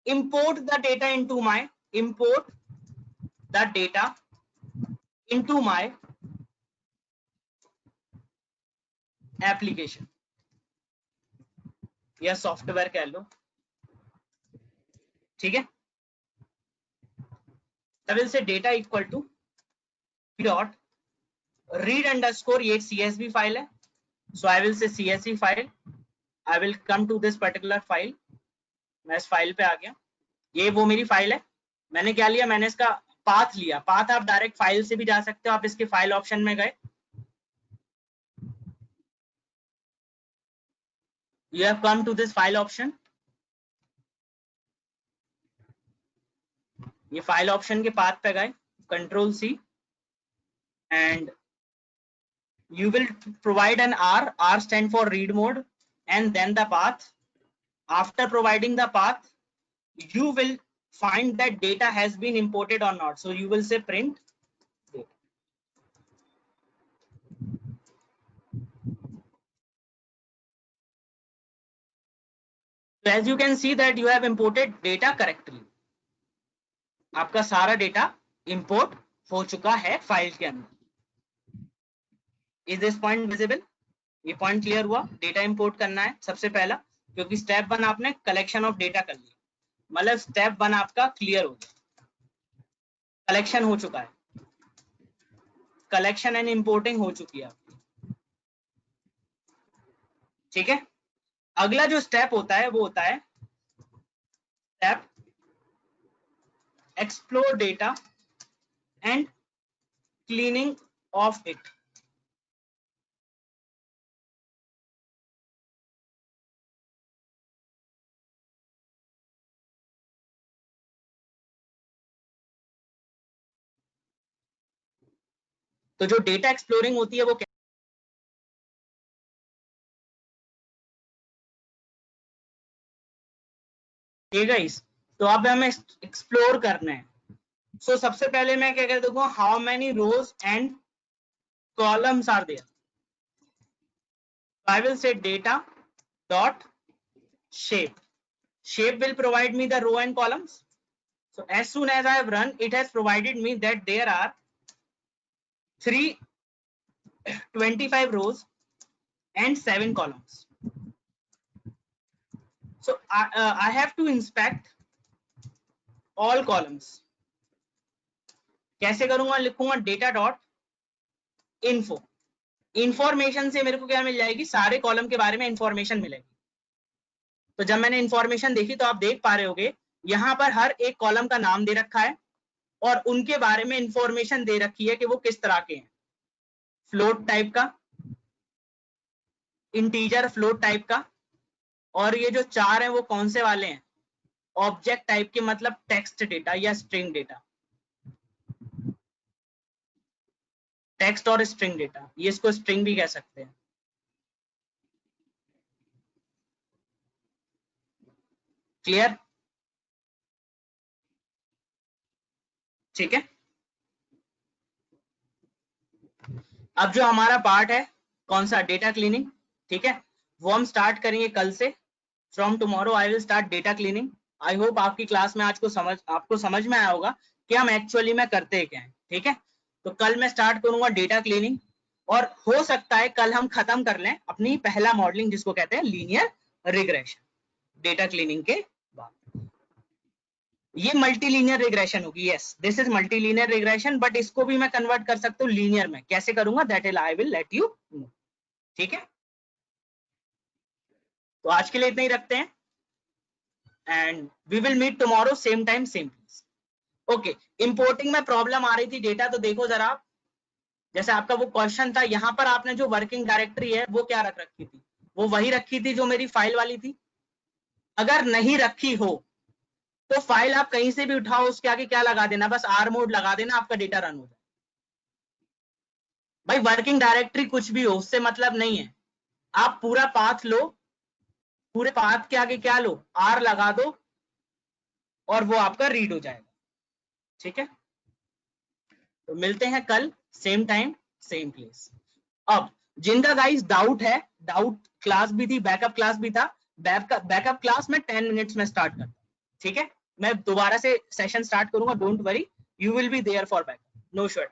import the data into my application या सॉफ्टवेयर कह लो। ठीक है, I will say data equal to dot read underscore, ये CSV file है, so I will say CSV file. I will come to this particular file, मैं इस file पे आ गया, ये वो मेरी फाइल है। मैंने क्या लिया, मैंने इसका पाथ लिया। पाथ आप डायरेक्ट फाइल से भी जा सकते हो, आप इसके फाइल ऑप्शन में गए, you have come to this file option, ये फाइल ऑप्शन के पाथ पे गए, control C and you will provide an R stand for read mode and then the path। After providing the path, you will find that data has been imported or not, so you will say print data। So as you can see that you have imported data correctly, आपका सारा data import हो चुका है file के अंदर। Is this point visible? ये point clear हुआ? Data import करना है सबसे पहला, क्योंकि स्टेप 1 आपने कलेक्शन ऑफ डेटा कर लिया, मतलब स्टेप 1 आपका क्लियर हो गया, कलेक्शन हो चुका है, कलेक्शन एंड इंपोर्टिंग हो चुकी है आपकी। ठीक है, अगला जो स्टेप होता है वो होता है step explore data and cleaning of it. तो जो डेटा एक्सप्लोरिंग होती है वो क्या, गाइस, तो अब हमें एक्सप्लोर करना है। सो सबसे पहले मैं क्या कह दूंगा, how many rows and columns are there. I will say data dot shape, shape will provide me the row and columns। So as soon as I have run, it has provided me that there are 325 rows and 7 columns। So I have to inspect all columns। कैसे करूंगा, लिखूंगा data dot info. Information से मेरे को क्या मिल जाएगी, सारे column के बारे में इंफॉर्मेशन मिलेगी। तो जब मैंने इंफॉर्मेशन देखी तो आप देख पा रहे होगे यहाँ पर हर एक कॉलम का नाम दे रखा है और उनके बारे में इंफॉर्मेशन दे रखी है कि वो किस तरह के हैं, फ्लोट टाइप का, इंटीजर फ्लोट टाइप का, और ये जो 4 हैं वो कौन से वाले हैं? ऑब्जेक्ट टाइप के, मतलब टेक्स्ट डेटा या स्ट्रिंग डेटा। टेक्स्ट और स्ट्रिंग डेटा, ये इसको स्ट्रिंग भी कह सकते हैं। क्लियर? ठीक है, अब जो हमारा पार्ट है कौन सा? Data cleaning. ठीक है, वो हम स्टार्ट करेंगे कल से। From tomorrow I will start data cleaning. I hope आपकी क्लास में आज को आपको समझ में आया होगा कि हम एक्चुअली में करते क्या है। ठीक है, तो कल मैं स्टार्ट करूंगा डेटा क्लीनिंग, और हो सकता है कल हम खत्म कर लें अपनी पहला मॉडलिंग जिसको कहते हैं लीनियर रिग्रेशन, डेटा क्लीनिंग के बाद। ये मल्टीलीनियर रिग्रेशन होगी। Yes, this is multilinear regression, but इसको भी मैं कन्वर्ट कर सकता हूँ लीनियर में। कैसे करूंगा that is I will let you know. ठीक है, तो आज के लिए इतना ही रखते हैं, and we will meet tomorrow same time same place. Okay, importing में प्रॉब्लम आ रही थी डेटा, तो देखो जरा, जैसे आपका वो क्वेश्चन था, यहाँ पर आपने जो वर्किंग डायरेक्टरी है वो क्या रख रखी थी? वो वही रखी थी जो मेरी फाइल वाली थी। अगर नहीं रखी हो तो फाइल आप कहीं से भी उठाओ, उसके आगे क्या लगा देना? बस आर मोड लगा देना, आपका डेटा रन हो जाए। भाई वर्किंग डायरेक्टरी कुछ भी हो, उससे मतलब नहीं है। आप पूरा पाथ लो, पूरे पाथ के आगे क्या लो? आर लगा दो, और वो आपका रीड हो जाएगा। ठीक है, तो मिलते हैं कल सेम टाइम सेम प्लेस। अब जिनका गाइस डाउट है, डाउट क्लास भी थी, बैकअप क्लास भी था, बैकअप क्लास में 10 मिनट्स में स्टार्ट करता हूं। ठीक है, मैं दोबारा से सेशन स्टार्ट करूंगा, don't worry, you will be there for backup, no sure.